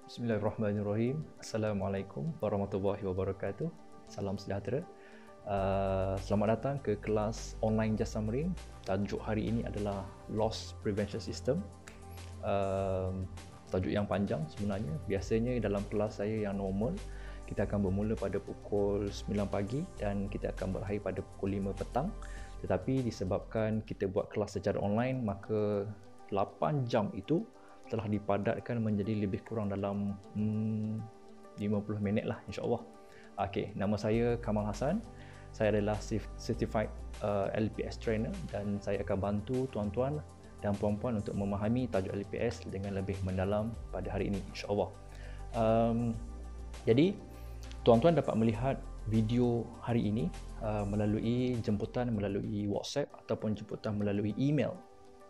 Bismillahirrahmanirrahim. Assalamualaikum warahmatullahi wabarakatuh. Salam sejahtera. Selamat datang ke kelas online Jasa Marine. Tajuk hari ini adalah Loss Prevention System. Tajuk yang panjang sebenarnya. Biasanya dalam kelas saya yang normal, kita akan bermula pada pukul 9 pagi dan kita akan berakhir pada pukul 5 petang. Tetapi disebabkan kita buat kelas secara online, maka 8 jam itu telah dipadatkan menjadi lebih kurang dalam 50 minit lah, insyaAllah. Okay, nama saya Kamal Hassan. Saya adalah Certified LPS Trainer dan saya akan bantu tuan-tuan dan puan-puan untuk memahami tajuk LPS dengan lebih mendalam pada hari ini, insyaAllah. Jadi, tuan-tuan dapat melihat video hari ini melalui jemputan melalui WhatsApp ataupun jemputan melalui email.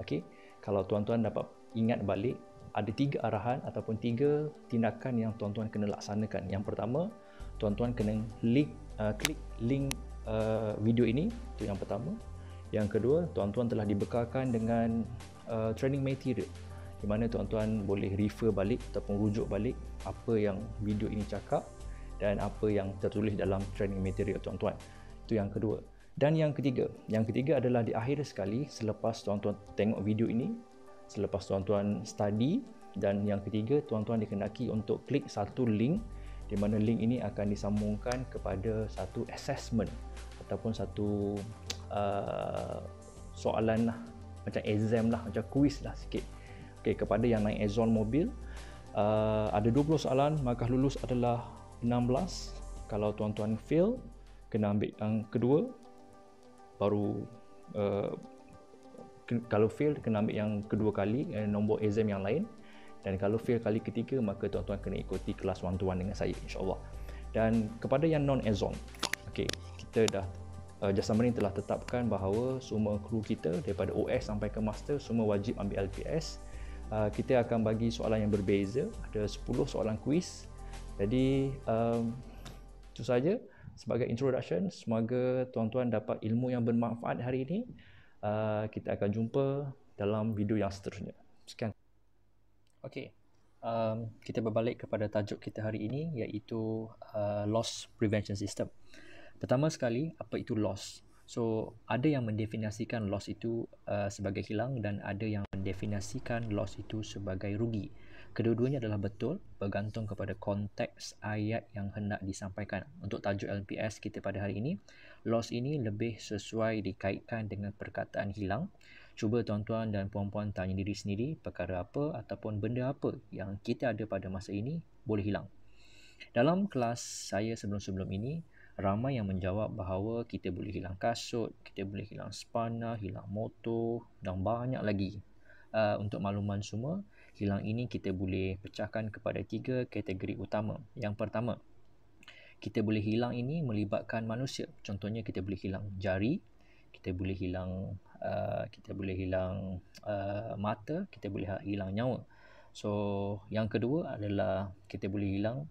Okay? Kalau tuan-tuan dapat ingat balik, ada 3 arahan ataupun 3 tindakan yang tuan-tuan kena laksanakan. Yang pertama, tuan-tuan kena klik link video ini, itu yang pertama. Yang kedua, tuan-tuan telah dibekalkan dengan training material di mana tuan-tuan boleh refer balik ataupun rujuk balik apa yang video ini cakap dan apa yang tertulis dalam training material tuan-tuan. Itu yang kedua. Dan yang ketiga adalah di akhir sekali, selepas tuan-tuan tengok video ini, selepas tuan-tuan study, dan yang ketiga, tuan-tuan dikenaki untuk klik satu link di mana link ini akan disambungkan kepada satu assessment ataupun satu soalan lah, macam exam lah, macam quiz lah sikit. Okay, kepada yang naik Exxon mobil, ada 20 soalan, markah lulus adalah 16. Kalau tuan-tuan fail, kena ambil yang kedua, baru kalau fail kena ambil yang kedua kali nombor exam yang lain, dan kalau fail kali ketiga maka tuan-tuan kena ikuti kelas one-to-one dengan saya, insyaAllah. Dan kepada yang non-Exxon, okay, kita dah Jasa Marine telah tetapkan bahawa semua kru kita daripada OS sampai ke master semua wajib ambil LPS. Kita akan bagi soalan yang berbeza, ada 10 soalan quiz. Jadi itu saja sebagai introduction. Semoga tuan-tuan dapat ilmu yang bermanfaat hari ini. Kita akan jumpa dalam video yang seterusnya. Sekian. Okey, kita berbalik kepada tajuk kita hari ini, iaitu Loss Prevention System. Pertama sekali, apa itu loss? So, ada yang mendefinisikan loss itu sebagai hilang dan ada yang mendefinisikan loss itu sebagai rugi. Kedua-duanya adalah betul, bergantung kepada konteks ayat yang hendak disampaikan. Untuk tajuk LPS kita pada hari ini, loss ini lebih sesuai dikaitkan dengan perkataan hilang. Cuba tuan-tuan dan puan-puan tanya diri sendiri, perkara apa ataupun benda apa yang kita ada pada masa ini boleh hilang. Dalam kelas saya sebelum-sebelum ini, ramai yang menjawab bahawa kita boleh hilang kasut, kita boleh hilang spana, hilang motor dan banyak lagi. Untuk makluman semua, hilang ini kita boleh pecahkan kepada 3 kategori utama. Yang pertama, kita boleh hilang ini melibatkan manusia. Contohnya kita boleh hilang jari, kita boleh hilang mata, kita boleh hilang nyawa. So, yang kedua adalah kita boleh hilang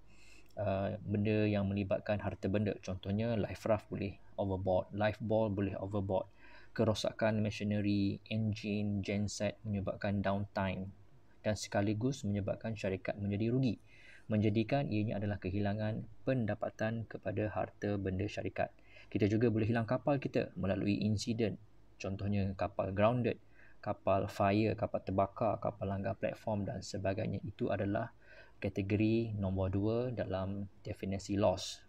benda yang melibatkan harta benda. Contohnya life raft boleh overboard, life ball boleh overboard. Kerosakan machinery, engine, genset menyebabkan downtime dan sekaligus menyebabkan syarikat menjadi rugi, menjadikan ianya adalah kehilangan pendapatan kepada harta benda syarikat. Kita juga boleh hilang kapal kita melalui insiden. Contohnya kapal grounded, kapal fire, kapal terbakar, kapal langgar platform dan sebagainya. Itu adalah kategori nombor 2 dalam definisi loss.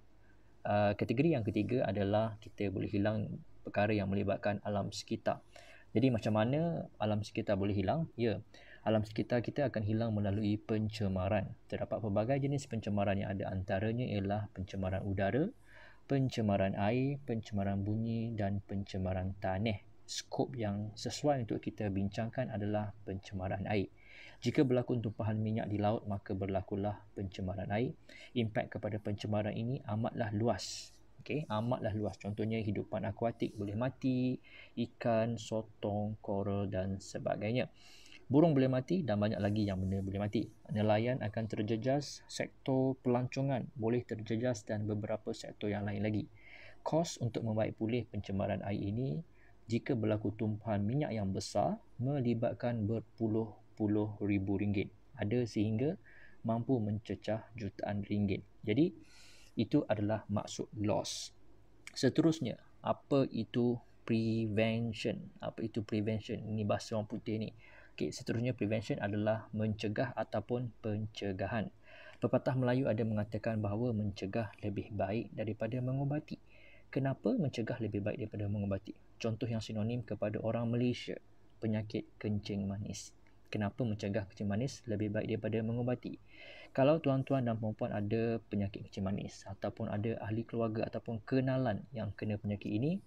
Kategori yang ketiga adalah kita boleh hilang perkara yang melibatkan alam sekitar. Jadi macam mana alam sekitar boleh hilang? Ya, alam sekitar kita akan hilang melalui pencemaran. Terdapat pelbagai jenis pencemaran yang ada, antaranya ialah pencemaran udara, pencemaran air, pencemaran bunyi dan pencemaran tanah. Skop yang sesuai untuk kita bincangkan adalah pencemaran air. Jika berlaku tumpahan minyak di laut, maka berlakulah pencemaran air. Impak kepada pencemaran ini amatlah luas. Okay, amatlah luas. Contohnya hidupan akuatik boleh mati, ikan, sotong, koral dan sebagainya. Burung boleh mati dan banyak lagi yang benda boleh mati. Nelayan akan terjejas, sektor pelancongan boleh terjejas dan beberapa sektor yang lain lagi. Kos untuk membaik pulih pencemaran air ini jika berlaku tumpahan minyak yang besar melibatkan berpuluh-puluh ribu ringgit. Ada sehingga mampu mencecah jutaan ringgit. Jadi itu adalah maksud loss. Seterusnya, apa itu prevention? Apa itu prevention? Ini bahasa orang putih ni. Okey, seterusnya prevention adalah mencegah ataupun pencegahan. Pepatah Melayu ada mengatakan bahawa mencegah lebih baik daripada mengubati. Kenapa mencegah lebih baik daripada mengubati? Contoh yang sinonim kepada orang Malaysia, penyakit kencing manis. Kenapa mencegah kencing manis lebih baik daripada mengubati? Kalau tuan-tuan dan puan-puan ada penyakit kencing manis ataupun ada ahli keluarga ataupun kenalan yang kena penyakit ini,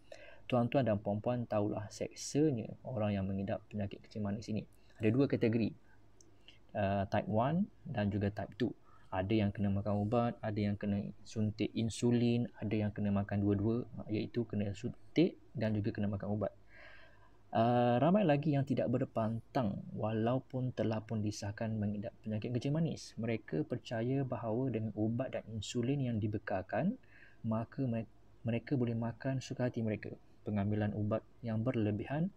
tuan-tuan dan puan-puan tahulah seksanya orang yang mengidap penyakit kencing manis ini. Ada dua kategori, type 1 dan juga type 2. Ada yang kena makan ubat, ada yang kena suntik insulin, ada yang kena makan dua-dua, iaitu kena suntik dan juga kena makan ubat. Ramai lagi yang tidak berpantang walaupun telah pun disahkan mengidap penyakit kencing manis. Mereka percaya bahawa dengan ubat dan insulin yang dibekalkan, maka mereka boleh makan suka hati mereka. Pengambilan ubat yang berlebihan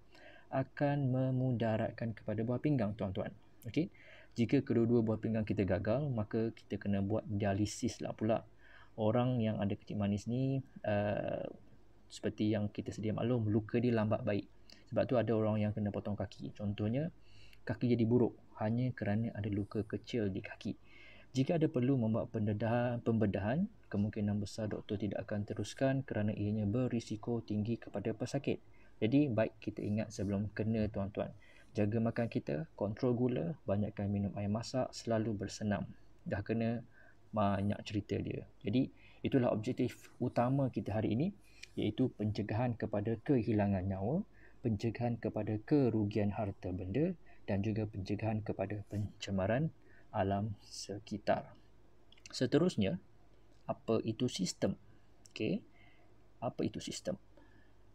akan memudaratkan kepada buah pinggang, tuan-tuan. Okey. Jika kedua-dua buah pinggang kita gagal, maka kita kena buat dialisis lah pula. Orang yang ada kencing manis ni, seperti yang kita sedia maklum, luka dia lambat baik. Sebab tu ada orang yang kena potong kaki. Contohnya, kaki jadi buruk hanya kerana ada luka kecil di kaki. Jika ada perlu membuat pembedahan, kemungkinan besar doktor tidak akan teruskan kerana ianya berisiko tinggi kepada pesakit. Jadi, baik kita ingat sebelum kena, tuan-tuan. Jaga makan kita, kontrol gula, banyakkan minum air masak, selalu bersenam. Dah kena banyak cerita dia. Jadi, itulah objektif utama kita hari ini, iaitu pencegahan kepada kehilangan nyawa, pencegahan kepada kerugian harta benda dan juga pencegahan kepada pencemaran alam sekitar. Seterusnya, apa itu sistem? Okey. Apa itu sistem?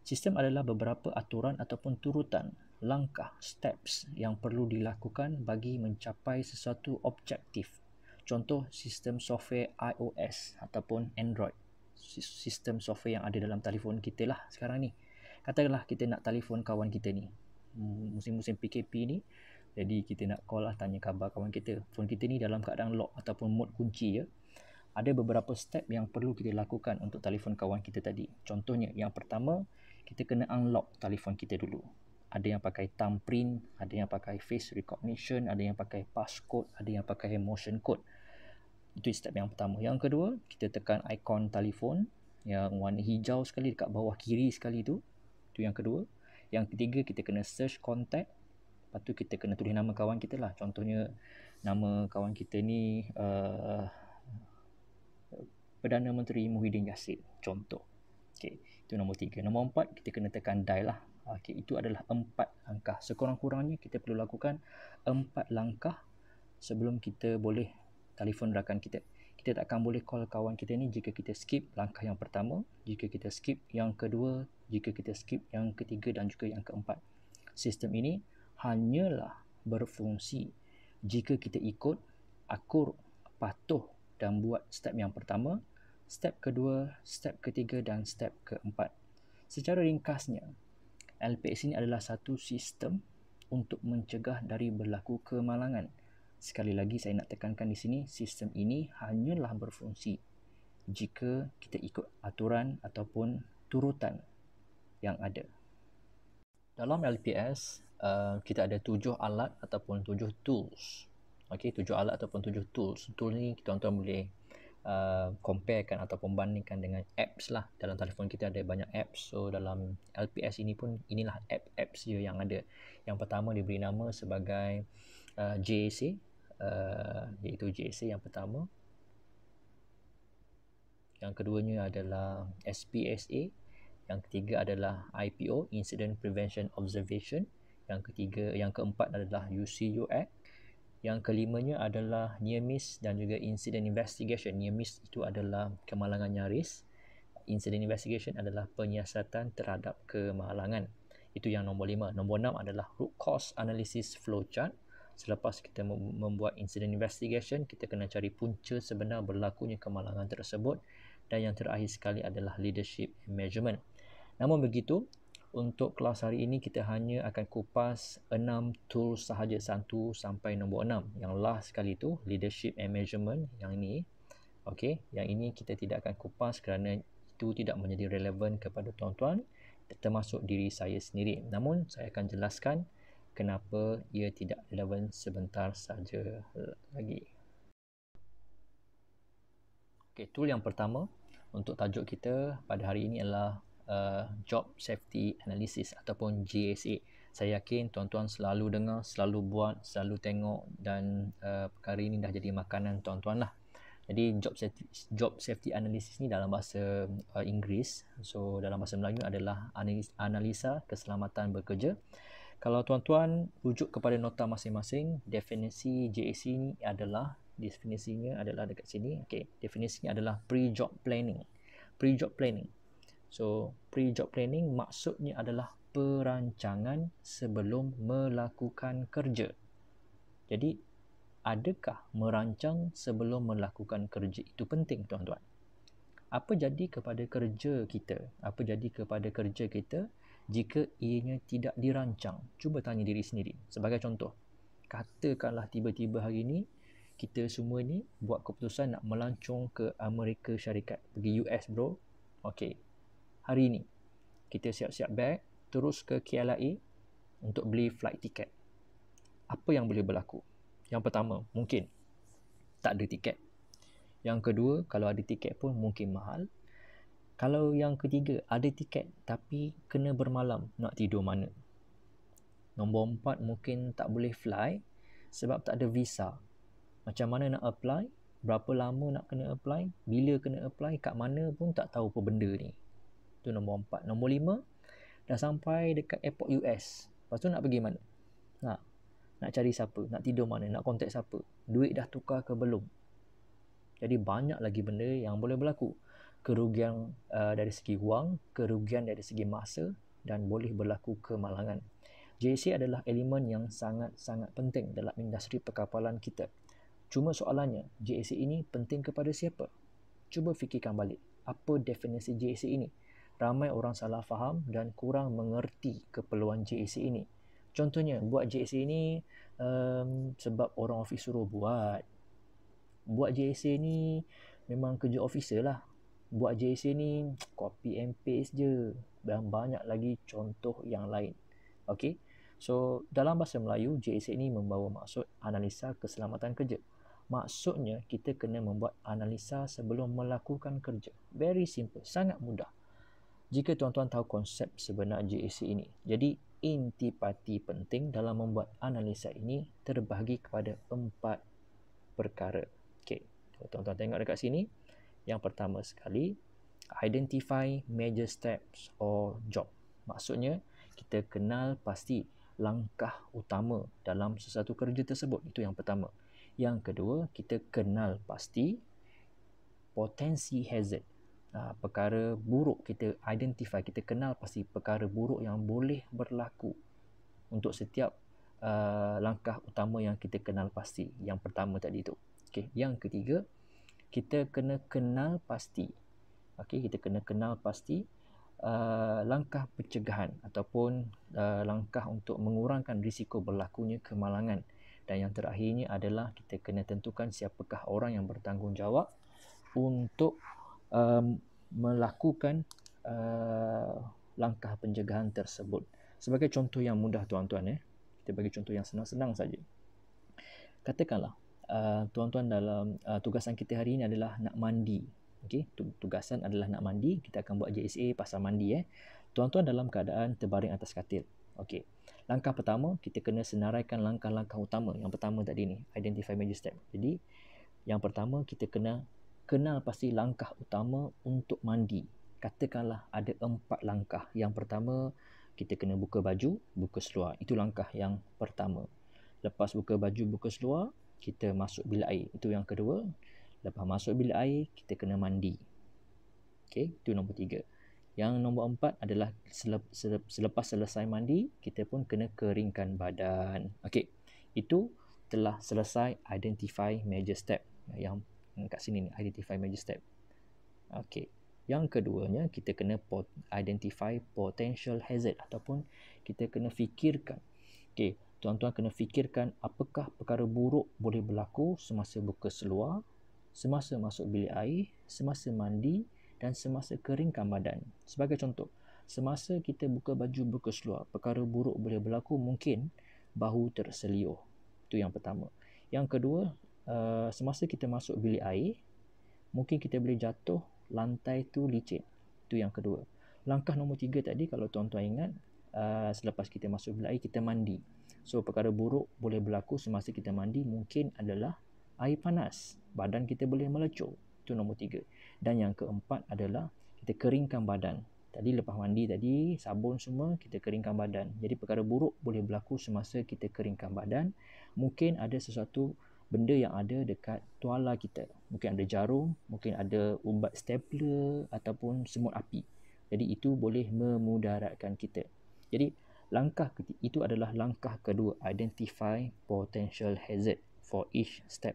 Sistem adalah beberapa aturan ataupun turutan, langkah, steps yang perlu dilakukan bagi mencapai sesuatu objektif. Contoh sistem software iOS ataupun Android. Sistem software yang ada dalam telefon kita lah sekarang ni. Katakanlah kita nak telefon kawan kita ni, musim-musim PKP ni, jadi kita nak call lah, tanya khabar kawan kita. Phone kita ni dalam keadaan lock ataupun mode kunci je. Ada beberapa step yang perlu kita lakukan untuk telefon kawan kita tadi. Contohnya, yang pertama, kita kena unlock telefon kita dulu. Ada yang pakai thumbprint, ada yang pakai face recognition, ada yang pakai passcode, ada yang pakai motion code. Itu step yang pertama. Yang kedua, kita tekan ikon telefon yang warna hijau sekali dekat bawah kiri sekali tu. Itu yang kedua. Yang ketiga, kita kena search contact. Lepas tu kita kena tulis nama kawan kita lah. Contohnya, nama kawan kita ni Perdana Menteri Muhyiddin Yassin. Contoh. Okay, itu nombor 3. Nombor 4, kita kena tekan dial lah. Okay, itu adalah 4 langkah. Sekurang-kurangnya kita perlu lakukan 4 langkah sebelum kita boleh telefon rakan kita. Kita tak akan boleh call kawan kita ni jika kita skip langkah yang pertama, jika kita skip yang kedua, jika kita skip yang ketiga dan juga yang keempat. Sistem ini hanyalah berfungsi jika kita ikut, akur, patuh dan buat step yang pertama, step kedua, step ketiga dan step keempat. Secara ringkasnya, LPS ini adalah satu sistem untuk mencegah dari berlaku kemalangan. Sekali lagi saya nak tekankan di sini, sistem ini hanyalah berfungsi jika kita ikut aturan ataupun turutan yang ada. Dalam LPS, kita ada 7 alat ataupun 7 tools. Okey, 7 alat ataupun 7 tools. Tool ni tuan-tuan boleh comparekan ataupun bandingkan dengan apps lah. Dalam telefon kita ada banyak apps. So dalam LPS ini pun inilah apps dia yang ada. Yang pertama diberi nama sebagai JAC, iaitu JAC yang pertama. Yang keduanya adalah SPSA. Yang ketiga adalah IPO, Incident Prevention Observation. Yang keempat adalah UCU Act. Yang kelimanya adalah Near Miss dan juga Incident Investigation. Near Miss itu adalah kemalangan nyaris. Incident Investigation adalah penyiasatan terhadap kemalangan. Itu yang nombor 5. Nombor 6 adalah Root Cause Analysis Flowchart. Selepas kita membuat Incident Investigation, kita kena cari punca sebenar berlakunya kemalangan tersebut. Dan yang terakhir sekali adalah Leadership and Measurement. Namun begitu, Untuk kelas hari ini kita hanya akan kupas 6 tools sahaja, 1 sampai nombor 6. Yang last sekali tu leadership and measurement yang ini. Okey, yang ini kita tidak akan kupas kerana itu tidak menjadi relevan kepada tuan-tuan termasuk diri saya sendiri. Namun saya akan jelaskan kenapa ia tidak relevan sebentar saja lagi. Okey, tool yang pertama untuk tajuk kita pada hari ini adalah Job Safety Analysis ataupun JSA. Saya yakin tuan-tuan selalu dengar, selalu buat, selalu tengok dan perkara ini dah jadi makanan tuan-tuan lah. Jadi job safety analysis ni dalam bahasa Inggeris. So dalam bahasa Melayu adalah analisa keselamatan bekerja. Kalau tuan-tuan rujuk kepada nota masing-masing, definisi JSA ni adalah definisinya adalah dekat sini. Okey, definisinya adalah pre-job planning. Pre-job planning. So, pre-job planning maksudnya adalah perancangan sebelum melakukan kerja. Jadi, adakah merancang sebelum melakukan kerja itu penting, tuan-tuan? Apa jadi kepada kerja kita? Apa jadi kepada kerja kita jika ianya tidak dirancang? Cuba tanya diri sendiri. Sebagai contoh, katakanlah tiba-tiba hari ini kita semua ni buat keputusan nak melancong ke Amerika Syarikat, pergi US bro. Okey. Hari ini kita siap-siap beg terus ke KLIA untuk beli flight ticket. Apa yang boleh berlaku? Yang pertama, mungkin tak ada tiket. Yang kedua, kalau ada tiket pun mungkin mahal. Kalau yang ketiga, ada tiket tapi kena bermalam, nak tidur mana? Nombor 4, mungkin tak boleh fly sebab tak ada visa. Macam mana nak apply? Berapa lama nak kena apply? Bila kena apply? Kat mana pun tak tahu apa benda ni. Itu nombor 4. Nombor 5, dah sampai dekat airport US. Lepas tu nak pergi mana? Nak cari siapa? Nak tidur mana? Nak kontak siapa? Duit dah tukar ke belum? Jadi banyak lagi benda yang boleh berlaku. Kerugian dari segi wang, kerugian dari segi masa dan boleh berlaku kemalangan. JSA adalah elemen yang sangat-sangat penting dalam industri perkapalan kita. Cuma soalannya, JSA ini penting kepada siapa? Cuba fikirkan balik. Apa definisi JSA ini? Ramai orang salah faham dan kurang mengerti keperluan JSA ini. Contohnya, buat JSA ini sebab orang ofis suruh buat. Buat JSA ni memang kerja officer lah. Buat JSA ni copy and paste je. Dan banyak lagi contoh yang lain. Okay? So, dalam bahasa Melayu, JSA ni membawa maksud analisa keselamatan kerja. Maksudnya, kita kena membuat analisa sebelum melakukan kerja. Very simple, sangat mudah. Jika tuan-tuan tahu konsep sebenar JSA ini. Jadi, intipati penting dalam membuat analisa ini terbahagi kepada 4 perkara. Okey, tuan-tuan tengok dekat sini. Yang pertama sekali, identify major steps or job. Maksudnya, kita kenal pasti langkah utama dalam sesuatu kerja tersebut. Itu yang pertama. Yang kedua, kita kenal pasti potensi hazard. Perkara buruk kita identify, kita kenal pasti perkara buruk yang boleh berlaku untuk setiap langkah utama yang kita kenal pasti. Yang pertama tadi tu. Okay. Yang ketiga, kita kena kenal pasti. Okay, kita kena kenal pasti langkah pencegahan ataupun langkah untuk mengurangkan risiko berlakunya kemalangan. Dan yang terakhirnya adalah kita kena tentukan siapakah orang yang bertanggungjawab untuk melakukan langkah pencegahan tersebut. Sebagai contoh yang mudah tuan-tuan, kita bagi contoh yang senang-senang saja. Katakanlah tuan-tuan dalam tugasan kita hari ini adalah nak mandi. Okey, tugasan adalah nak mandi. Kita akan buat JSA pasal mandi. Tuan-tuan dalam keadaan terbaring atas katil. Okey. Langkah pertama, kita kena senaraikan langkah-langkah utama. Yang pertama tadi ni, identify major step. Jadi, yang pertama kita kena kenal pasti langkah utama untuk mandi. Katakanlah ada 4 langkah. Yang pertama, kita kena buka baju, buka seluar. Itu langkah yang pertama. Lepas buka baju, buka seluar, kita masuk bilik air. Itu yang kedua. Lepas masuk bilik air, kita kena mandi. Okey, itu nombor 3. Yang nombor 4 adalah selepas selesai mandi, kita pun kena keringkan badan. Okey, itu telah selesai identify major step. Yang kat sini ni, identify major step. Okey, Yang keduanya, kita kena identify potential hazard ataupun kita kena fikirkan. Okey, tuan-tuan kena fikirkan apakah perkara buruk boleh berlaku semasa buka seluar, semasa masuk bilik air, semasa mandi dan semasa keringkan badan. Sebagai contoh, semasa kita buka baju buka seluar, perkara buruk boleh berlaku, mungkin bahu terseliuh. Itu yang pertama. Yang kedua, semasa kita masuk bilik air, mungkin kita boleh jatuh, lantai tu licin. Itu yang kedua. Langkah nombor 3 tadi, kalau tuan-tuan ingat, selepas kita masuk bilik air, kita mandi. So, perkara buruk boleh berlaku semasa kita mandi mungkin adalah air panas. Badan kita boleh melecur. Itu nombor 3. Dan yang keempat adalah kita keringkan badan. Tadi lepas mandi tadi, sabun semua, kita keringkan badan. Jadi perkara buruk boleh berlaku semasa kita keringkan badan. Mungkin ada sesuatu benda yang ada dekat tuala kita. Mungkin ada jarum, mungkin ada ubat stapler ataupun semut api. Jadi itu boleh memudaratkan kita. Jadi langkah itu adalah langkah kedua, identify potential hazard for each step.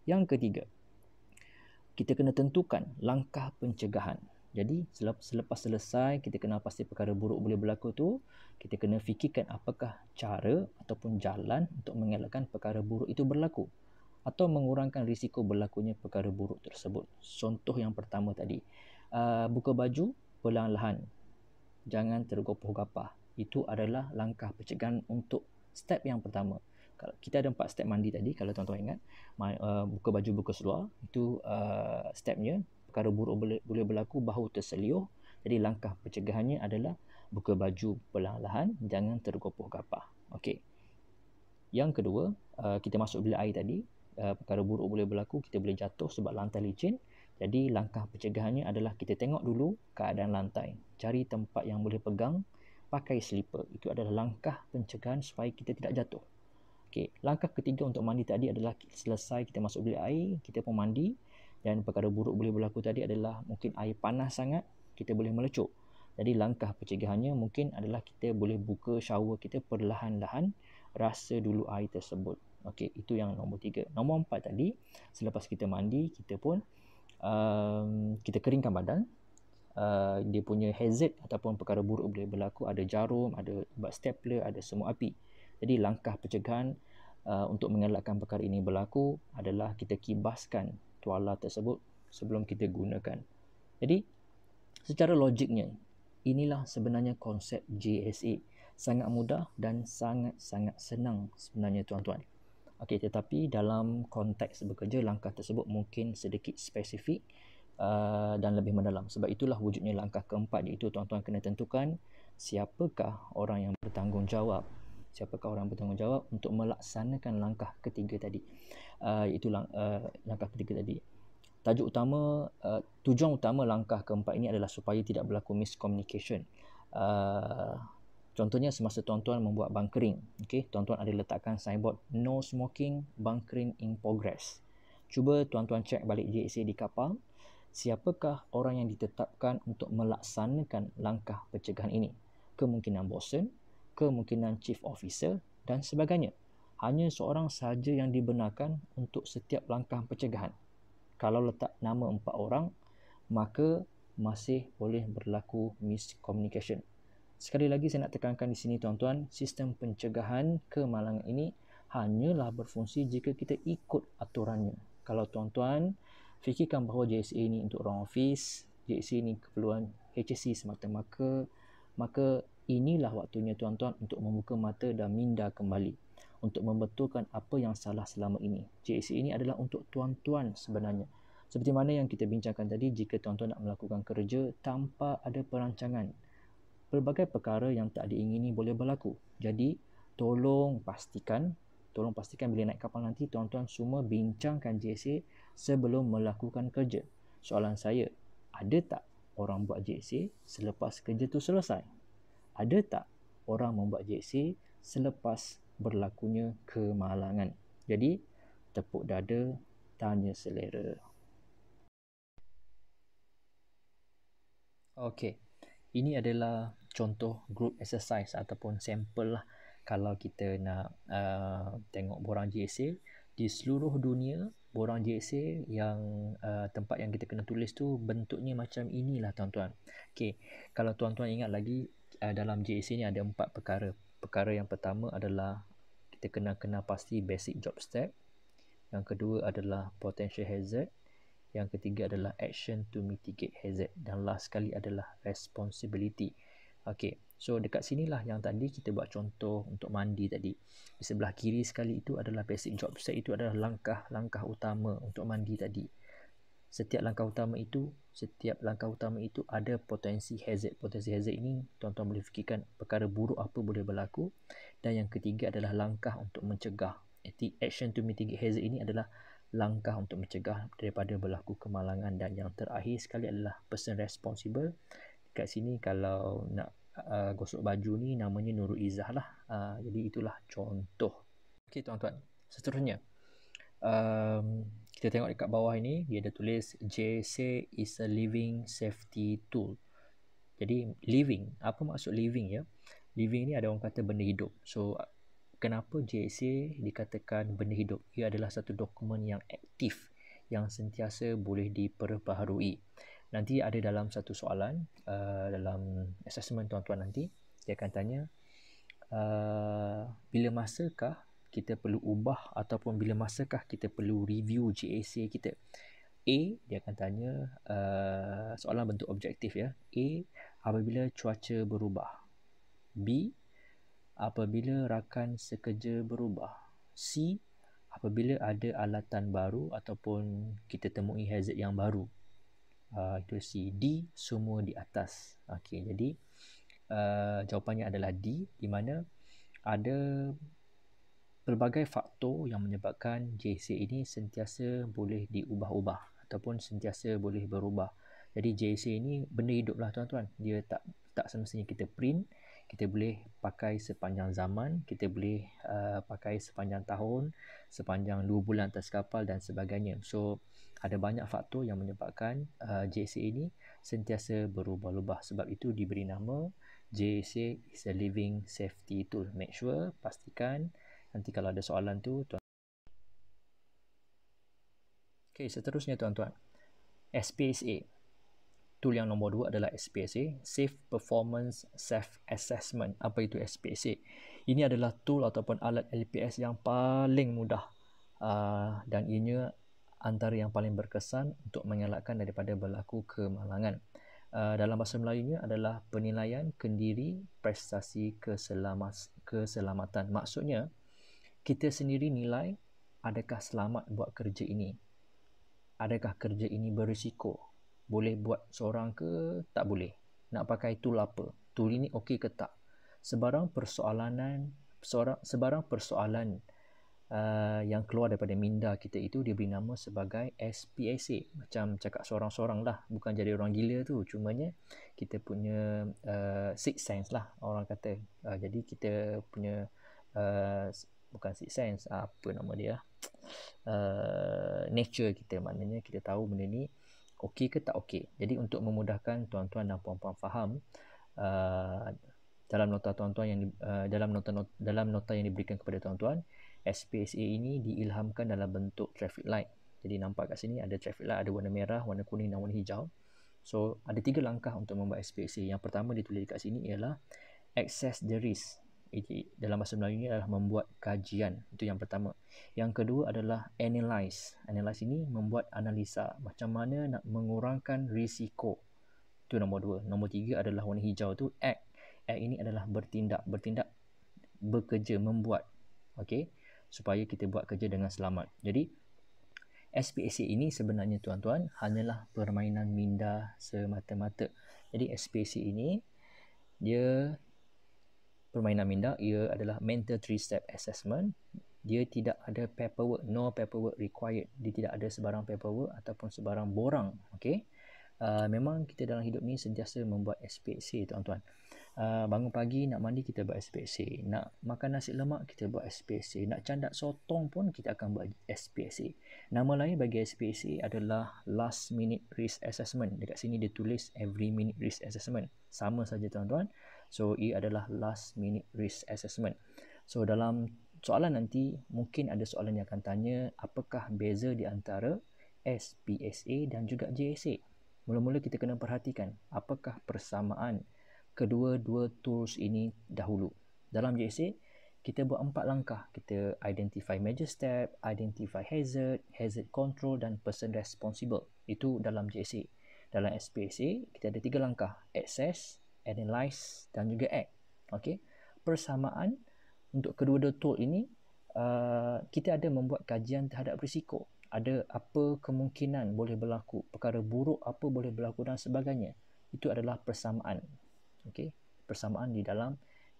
Yang ketiga, kita kena tentukan langkah pencegahan. Jadi selepas selesai kita kenal pasti perkara buruk boleh berlaku tu, kita kena fikirkan apakah cara ataupun jalan untuk mengelakkan perkara buruk itu berlaku atau mengurangkan risiko berlakunya perkara buruk tersebut. Contoh yang pertama tadi, buka baju perlahan-lahan, jangan tergopoh-gapah. Itu adalah langkah pencegahan untuk step yang pertama. Kalau kita ada 4 step mandi tadi, kalau tuan-tuan ingat, buka baju buka seluar, itu stepnya. Perkara buruk boleh berlaku, bahu terseliuh. Jadi langkah pencegahannya adalah buka baju perlahan-lahan, jangan tergopoh-gapah. Okey. Yang kedua, kita masuk bilik air tadi, perkara buruk boleh berlaku, kita boleh jatuh sebab lantai licin. Jadi langkah pencegahannya adalah kita tengok dulu keadaan lantai, cari tempat yang boleh pegang, pakai slipper. Itu adalah langkah pencegahan supaya kita tidak jatuh. Okey, langkah ketiga untuk mandi tadi adalah selesai kita masuk bilik air, kita pun mandi, dan perkara buruk boleh berlaku tadi adalah mungkin air panas sangat, kita boleh melecuk. Jadi langkah pencegahannya mungkin adalah kita boleh buka shower kita perlahan-lahan, rasa dulu air tersebut. Okey, itu yang nombor 3. Nombor 4 tadi, selepas kita mandi, kita pun kita keringkan badan. Dia punya hazard ataupun perkara buruk boleh berlaku, ada jarum, ada ubat stapler, ada semut api. Jadi langkah pencegahan untuk mengelakkan perkara ini berlaku adalah kita kibaskan tuala tersebut sebelum kita gunakan. Jadi secara logiknya, inilah sebenarnya konsep JSA. Sangat mudah dan sangat-sangat senang sebenarnya tuan-tuan. Okey, tetapi dalam konteks bekerja, langkah tersebut mungkin sedikit spesifik dan lebih mendalam. Sebab itulah wujudnya langkah keempat, iaitu tuan-tuan kena tentukan siapakah orang yang bertanggungjawab. Siapakah orang bertanggungjawab untuk melaksanakan langkah ketiga tadi. Iaitu langkah ketiga tadi. Tajuk utama, tujuan utama langkah keempat ini adalah supaya tidak berlaku miscommunication. Contohnya semasa tuan-tuan membuat bunkering, okay, tuan-tuan ada letakkan signboard no smoking, bunkering in progress. Cuba tuan-tuan cek balik JSA di kapal, siapakah orang yang ditetapkan untuk melaksanakan langkah pencegahan ini. Kemungkinan bosun, kemungkinan chief officer dan sebagainya. Hanya seorang sahaja yang dibenarkan untuk setiap langkah pencegahan. Kalau letak nama 4 orang, maka masih boleh berlaku miscommunication. Sekali lagi saya nak tekankan di sini tuan-tuan, sistem pencegahan kemalangan ini hanyalah berfungsi jika kita ikut aturannya. Kalau tuan-tuan fikirkan bahawa JSA ini untuk orang office, JSA ini keperluan HSC semata-mata, maka inilah waktunya tuan-tuan untuk membuka mata dan minda kembali untuk membetulkan apa yang salah selama ini. JSA ini adalah untuk tuan-tuan sebenarnya. Seperti mana yang kita bincangkan tadi, jika tuan-tuan nak melakukan kerja tanpa ada perancangan, pelbagai perkara yang tak diingini boleh berlaku. Jadi, tolong pastikan bila naik kapal nanti, tuan-tuan semua bincangkan JSA sebelum melakukan kerja. Soalan saya, ada tak orang buat JSA selepas kerja tu selesai? Ada tak orang membuat JSA selepas berlakunya kemalangan? Jadi, tepuk dada, tanya selera. Okey. Ini adalah contoh group exercise ataupun sampel lah kalau kita nak tengok borang JSA di seluruh dunia borang JSA yang tempat yang kita kena tulis tu bentuknya macam inilah tuan-tuan. Okey, kalau tuan-tuan ingat lagi dalam JSA ni ada 4 perkara. Perkara yang pertama adalah kita kena pasti basic job step. Yang kedua adalah potential hazard. Yang ketiga adalah action to mitigate hazard. Dan last sekali adalah responsibility. Okey, so dekat sinilah yang tadi kita buat contoh untuk mandi tadi. Di sebelah kiri sekali itu adalah basic job step, itu adalah langkah-langkah utama untuk mandi tadi. Setiap langkah utama itu ada potensi hazard. Potensi hazard ini tuan-tuan boleh fikirkan perkara buruk apa boleh berlaku. Dan yang ketiga adalah langkah untuk mencegah. Action to mitigate hazard ini adalah langkah untuk mencegah daripada berlaku kemalangan. Dan yang terakhir sekali adalah person responsible. Kat sini kalau nak gosok baju ni namanya Nurul Izzah lah. Jadi itulah contoh. Okey tuan-tuan, seterusnya kita tengok dekat bawah ini dia ada tulis JSA is a living safety tool. Jadi living, apa maksud living ya? Living ni ada orang kata benda hidup. So kenapa JSA dikatakan benda hidup? Ia adalah satu dokumen yang aktif, yang sentiasa boleh diperbaharui. Nanti ada dalam satu soalan dalam assessment tuan-tuan nanti dia akan tanya bila masakah kita perlu ubah ataupun bila masakah kita perlu review JSA kita. A, dia akan tanya soalan bentuk objektif ya. A, apabila cuaca berubah. B, apabila rakan sekerja berubah. C, apabila ada alatan baru ataupun kita temui hazard yang baru. Itu C. D, semua di atas. Okey, jadi jawapannya adalah D, di mana ada pelbagai faktor yang menyebabkan JSA ini sentiasa boleh diubah-ubah ataupun sentiasa boleh berubah. Jadi JSA ini benda hidup lah tuan-tuan. Dia tak semestinya kita print. Kita boleh pakai sepanjang zaman, kita boleh pakai sepanjang tahun, sepanjang 2 bulan atas kapal dan sebagainya. So ada banyak faktor yang menyebabkan JSA ini sentiasa berubah-ubah. Sebab itu diberi nama JSA is a living safety tool. Make sure, pastikan nanti kalau ada soalan tu tuan. Okey, seterusnya tuan-tuan. SPSA. Tool yang nombor 2 adalah SPSA, Safe Performance Self-Assessment. Apa itu SPSA? Ini adalah tool ataupun alat LPS yang paling mudah dan ianya antara yang paling berkesan untuk mengelakkan daripada berlaku kemalangan. Dalam bahasa Melayunya adalah penilaian kendiri prestasi keselamatan. Maksudnya, kita sendiri nilai adakah selamat buat kerja ini. Adakah kerja ini berisiko? Boleh buat seorang ke tak boleh? Nak pakai tool apa? Tool ini okey ke tak? Sebarang persoalan yang keluar daripada minda kita itu dia beri nama sebagai SPSA. Macam cakap sorang-sorang lah, bukan jadi orang gila tu. Cumanya kita punya sixth sense lah orang kata. Jadi kita punya bukan sixth sense, apa nama dia? Nature kita, maknanya kita tahu benda ni okey ke tak okey. Jadi untuk memudahkan tuan-tuan dan puan-puan faham, dalam nota tuan-tuan yang dalam nota yang diberikan kepada tuan-tuan, SPSA ini diilhamkan dalam bentuk traffic light. Jadi nampak kat sini ada traffic light, ada warna merah, warna kuning dan warna hijau. So ada 3 langkah untuk membuat SPSA. Yang pertama ditulis kat sini ialah assess the risk. Dalam bahasa Melayu ini adalah membuat kajian. Itu yang pertama. Yang kedua adalah analyze. Analyze ini membuat analisa. Macam mana nak mengurangkan risiko. Itu nombor 2. Nombor 3 adalah warna hijau tu act. Act ini adalah bertindak. Bertindak, bekerja, membuat. Okey, supaya kita buat kerja dengan selamat. Jadi SPSA ini sebenarnya tuan-tuan hanyalah permainan minda semata-mata. Jadi SPSA ini dia permainan minda, ia adalah mental 3-step assessment. Dia tidak ada paperwork, no paperwork required. Dia tidak ada sebarang paperwork ataupun sebarang borang. Okay? Memang kita dalam hidup ni sentiasa membuat SPSA tuan-tuan. Bangun pagi nak mandi kita buat SPSA, nak makan nasi lemak kita buat SPSA, nak candak sotong pun kita akan buat SPSA. Nama lain bagi SPSA adalah last minute risk assessment. Dekat sini dia tulis every minute risk assessment. Sama saja tuan-tuan. So ia adalah last minute risk assessment. So dalam soalan nanti mungkin ada soalan yang akan tanya apakah beza di antara SPSA dan juga JSA. Mula-mula kita kena perhatikan apakah persamaan kedua-dua tools ini dahulu. Dalam JSA, kita buat 4 langkah. Kita identify major step, identify hazard, hazard control dan person responsible. Itu dalam JSA. Dalam SPSA, kita ada 3 langkah. Assess, analyze dan juga act. Okay. Persamaan untuk kedua-dua tool ini, kita ada membuat kajian terhadap risiko. Ada apa kemungkinan boleh berlaku, perkara buruk apa boleh berlaku dan sebagainya. Itu adalah persamaan. Okay. Persamaan di dalam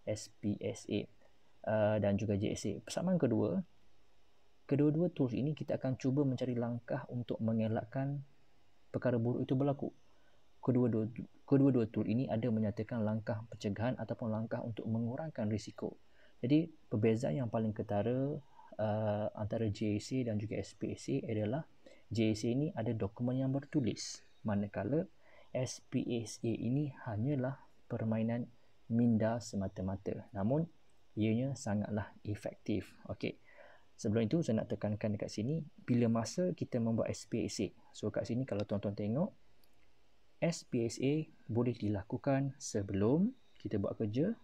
SPSA dan juga JSA. Persamaan kedua-dua tools ini kita akan cuba mencari langkah untuk mengelakkan perkara buruk itu berlaku. Kedua-dua tool ini ada menyatakan langkah pencegahan ataupun langkah untuk mengurangkan risiko. Jadi perbezaan yang paling ketara antara JSA dan juga SPSA adalah JSA ini ada dokumen yang bertulis, manakala SPSA ini hanyalah permainan minda semata-mata. Namun ianya sangatlah efektif. Okey. Sebelum itu saya nak tekankan dekat sini bila masa kita membuat SPSA. So kat sini kalau tuan-tuan tengok, SPSA boleh dilakukan sebelum kita buat kerja,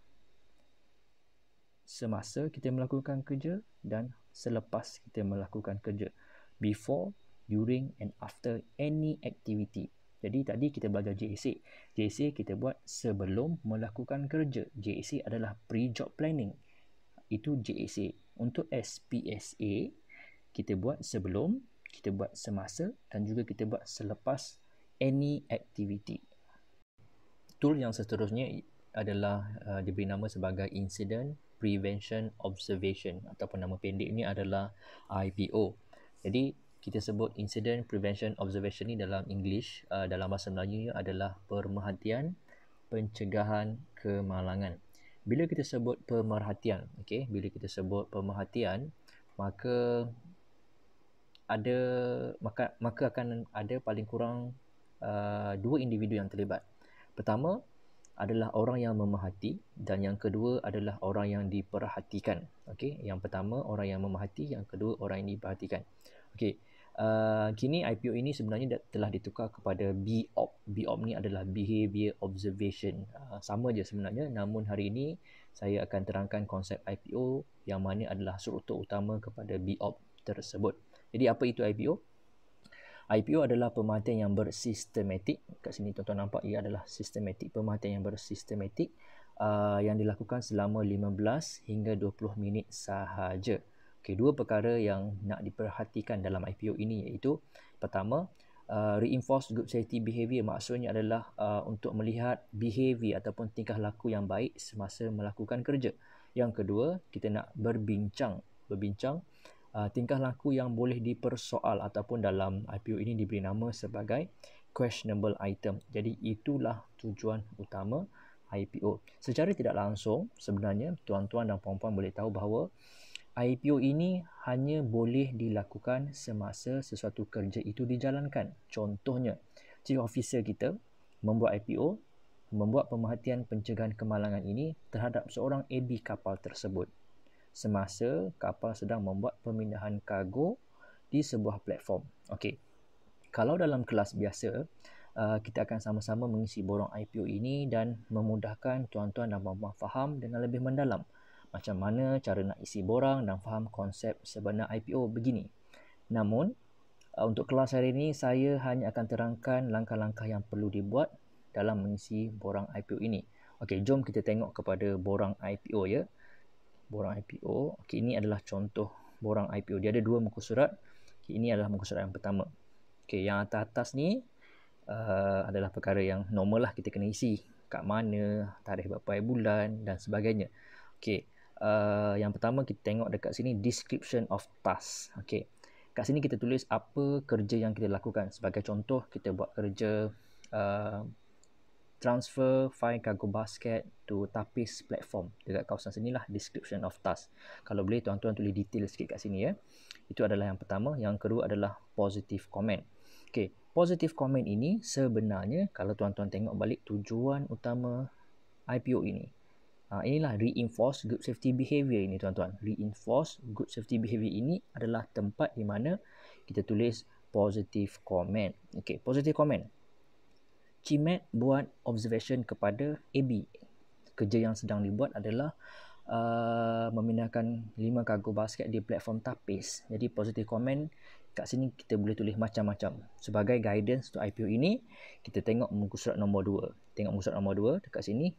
semasa kita melakukan kerja dan selepas kita melakukan kerja. Before, during and after any activity. Jadi tadi kita belajar JSA. JSA kita buat sebelum melakukan kerja. JSA adalah pre-job planning. Itu JSA. Untuk SPSA, kita buat sebelum, kita buat semasa dan juga kita buat selepas any activity. Tool yang seterusnya adalah diberi nama sebagai Incident Prevention Observation ataupun nama pendeknya adalah IPO. Jadi kita sebut Incident Prevention Observation ni dalam English, dalam bahasa Melayu adalah pemerhatian pencegahan kemalangan. Bila kita sebut pemerhatian, okey, bila kita sebut pemerhatian, maka akan ada paling kurang 2 individu yang terlibat. Pertama adalah orang yang memerhati dan yang kedua adalah orang yang diperhatikan. Okey, yang pertama orang yang memerhati, yang kedua orang yang diperhatikan. Okey. Kini IPO ini sebenarnya telah ditukar kepada BOB. BOB ni adalah Behavior Observation. Sama je sebenarnya, namun hari ini saya akan terangkan konsep IPO yang mana adalah struktur utama kepada BOB tersebut. Jadi apa itu IPO? IPO adalah pemerhatian yang bersistematik. Kat sini tuan-tuan nampak ia adalah sistematik, pemerhatian yang bersistematik yang dilakukan selama 15 hingga 20 minit sahaja. Okay, 2 perkara yang nak diperhatikan dalam IPO ini iaitu pertama, reinforce good safety behavior, maksudnya adalah untuk melihat behavior ataupun tingkah laku yang baik semasa melakukan kerja. Yang kedua, kita nak berbincang tingkah laku yang boleh dipersoal ataupun dalam IPO ini diberi nama sebagai questionable item. Jadi itulah tujuan utama IPO. Secara tidak langsung sebenarnya tuan-tuan dan puan-puan boleh tahu bahawa IPO ini hanya boleh dilakukan semasa sesuatu kerja itu dijalankan. Contohnya, chief officer kita membuat IPO, membuat pemerhatian pencegahan kemalangan ini terhadap seorang AD kapal tersebut semasa kapal sedang membuat pemindahan kargo di sebuah platform. Okey. Kalau dalam kelas biasa, kita akan sama-sama mengisi borang IPO ini dan memudahkan tuan-tuan dan puan-puan faham dengan lebih mendalam macam mana cara nak isi borang dan faham konsep sebenar IPO begini. Namun, untuk kelas hari ini, saya hanya akan terangkan langkah-langkah yang perlu dibuat dalam mengisi borang IPO ini. Okey, jom kita tengok kepada borang IPO ya. Borang IPO. Okey, ini adalah contoh borang IPO. Dia ada 2 muka surat. Okay, ini adalah muka surat yang pertama. Okey, yang atas ni adalah perkara yang normal lah kita kena isi. Kat mana, tarikh berapa bulan dan sebagainya. Okey. Yang pertama kita tengok dekat sini description of task. Okey. Kat sini kita tulis apa kerja yang kita lakukan. Sebagai contoh, kita buat kerja transfer file cargo basket to Tapis platform. Dekat kawasan sinilah description of task. Kalau boleh tuan-tuan tulis detail sikit kat sini ya. Itu adalah yang pertama. Yang kedua adalah positive comment. Okey, positive comment ini sebenarnya kalau tuan-tuan tengok balik tujuan utama IPO ini Inilah reinforce good safety behavior ini tuan-tuan. Reinforce good safety behavior ini adalah tempat di mana kita tulis positive comment. Okey, positive comment. CIMAT buat observation kepada AB. Kerja yang sedang dibuat adalah memindahkan 5 kargo basket di platform tapis. Jadi positive comment kat sini kita boleh tulis macam-macam. Sebagai guidance untuk IPO ini, kita tengok muka surat nombor 2. Tengok muka surat nombor 2 dekat sini.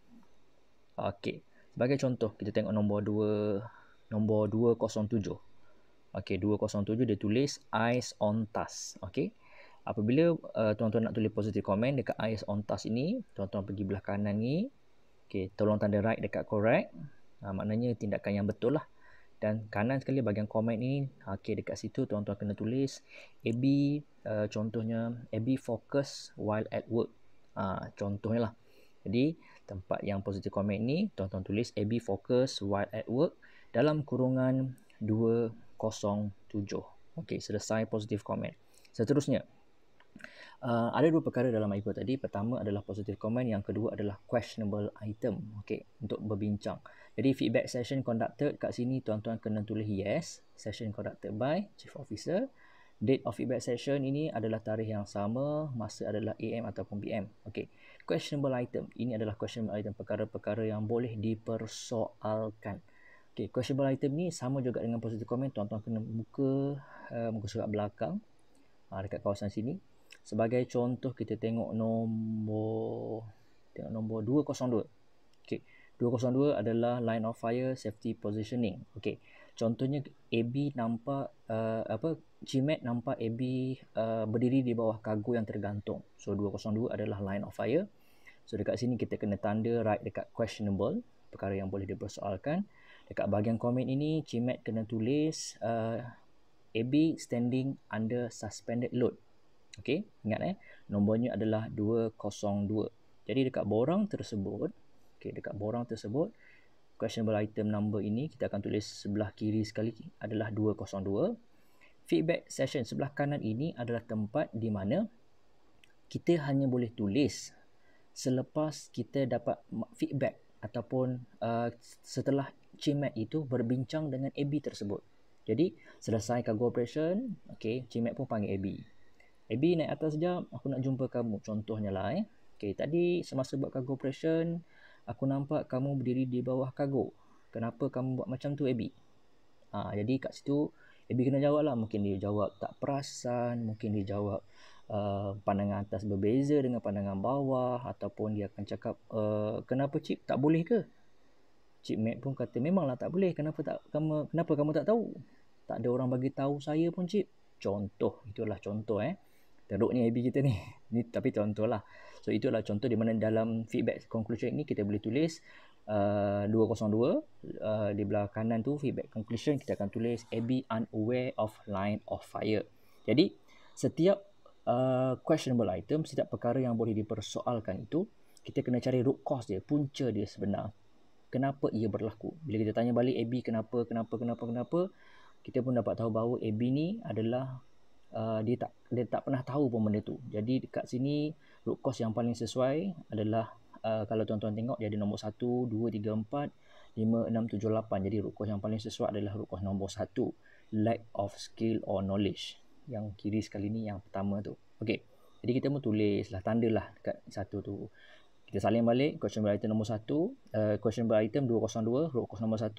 Okey. Sebagai contoh, kita tengok nombor 207. Okey, 207 dia tulis eyes on task. Okey. Apabila tuan-tuan nak tulis positive comment dekat eyes on task ini, tuan-tuan pergi belah kanan ni. Okey, tolong tanda right dekat correct. Maknanya tindakan yang betul lah. Dan kanan sekali bahagian comment ni, okey, dekat situ tuan-tuan kena tulis AB, contohnya AB focus while at work. Contohnya lah. Jadi tempat yang positive comment ni tuan-tuan tulis AB focus while at work dalam kurungan 207. Okey, selesai positive comment. Seterusnya, ada 2 perkara dalam IPO tadi. Pertama adalah positive comment, yang kedua adalah questionable item. Okey, untuk berbincang. Jadi feedback session conducted kat sini tuan-tuan kena tulis yes. Session conducted by Chief Officer. Date of feedback session ini adalah tarikh yang sama, masa adalah AM ataupun PM. Okey. Questionable item. Ini adalah questionable item, perkara-perkara yang boleh dipersoalkan. Okey, questionable item ni sama juga dengan positive comment. Tuan-tuan kena buka muka surat belakang dekat kawasan sini. Sebagai contoh, kita tengok nombor 202. Okey. 202 adalah line of fire safety positioning. Okey. Contohnya AB nampak CIMAT nampak AB berdiri di bawah kargo yang tergantung. So 202 adalah line of fire. So dekat sini kita kena tanda right dekat questionable, perkara yang boleh dipersoalkan. Dekat bahagian komen ini CIMAT kena tulis AB standing under suspended load. Okey, ingat nombornya adalah 202. Jadi dekat borang tersebut, questionable item number ini kita akan tulis sebelah kiri sekali adalah 202. Feedback session sebelah kanan ini adalah tempat di mana kita hanya boleh tulis selepas kita dapat feedback ataupun setelah CIMAT itu berbincang dengan AB tersebut. Jadi selesai cargo operation, okey, CIMAT pun panggil AB. AB naik atas sekejap, aku nak jumpa kamu. Contohnya lah okey, tadi semasa buat cargo operation, aku nampak kamu berdiri di bawah kargo. Kenapa kamu buat macam tu, AB? Jadi kat situ AB kena jawab lah. Mungkin dia jawab tak perasan, mungkin dia jawab pandangan atas berbeza dengan pandangan bawah, ataupun dia akan cakap kenapa Cip tak boleh ke? Cip Mat pun kata memanglah tak boleh. Kenapa kamu tak tahu? Tak ada orang bagi tahu saya pun, Cip. Contoh, itulah contoh teruknya AB kita ni. Ni tapi contoh lah. So itulah contoh di mana dalam feedback conclusion ini kita boleh tulis 202 di belah kanan tu feedback conclusion kita akan tulis AB unaware of line of fire. Jadi setiap questionable item, setiap perkara yang boleh dipersoalkan itu, kita kena cari root cause dia, punca dia sebenar. Kenapa ia berlaku? Bila kita tanya balik AB kenapa, kita pun dapat tahu bahawa AB ni adalah dia tak pernah tahu pun benda tu. Jadi dekat sini root cause yang paling sesuai adalah kalau tuan-tuan tengok dia ada nombor 1, 2, 3, 4, 5, 6, 7, 8. Jadi root cause yang paling sesuai adalah root cause nombor 1, lack of skill or knowledge. Yang kiri sekali ni yang pertama tu. Okey. Jadi kita pun tulislah, tandalah dekat satu tu. Kita salin balik questionable item nombor 1, questionable item 202, root cause nombor 1.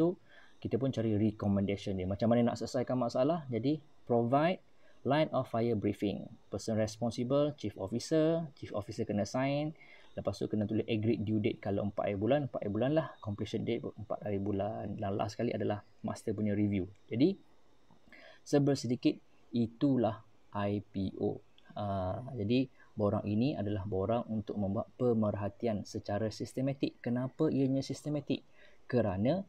Kita pun cari recommendation dia. Macam mana nak selesaikan masalah? Jadi provide line of fire briefing. Person responsible, chief officer kena sign. Lepas tu kena tulis agreed due date kalau 4 hari bulan, 4 hari bulan lah. Completion date 4 hari bulan. Dan last sekali adalah master punya review. Jadi sedikit itulah IPO. Jadi borang ini adalah borang untuk membuat pemerhatian secara sistematik. Kenapa ianya sistematik? Kerana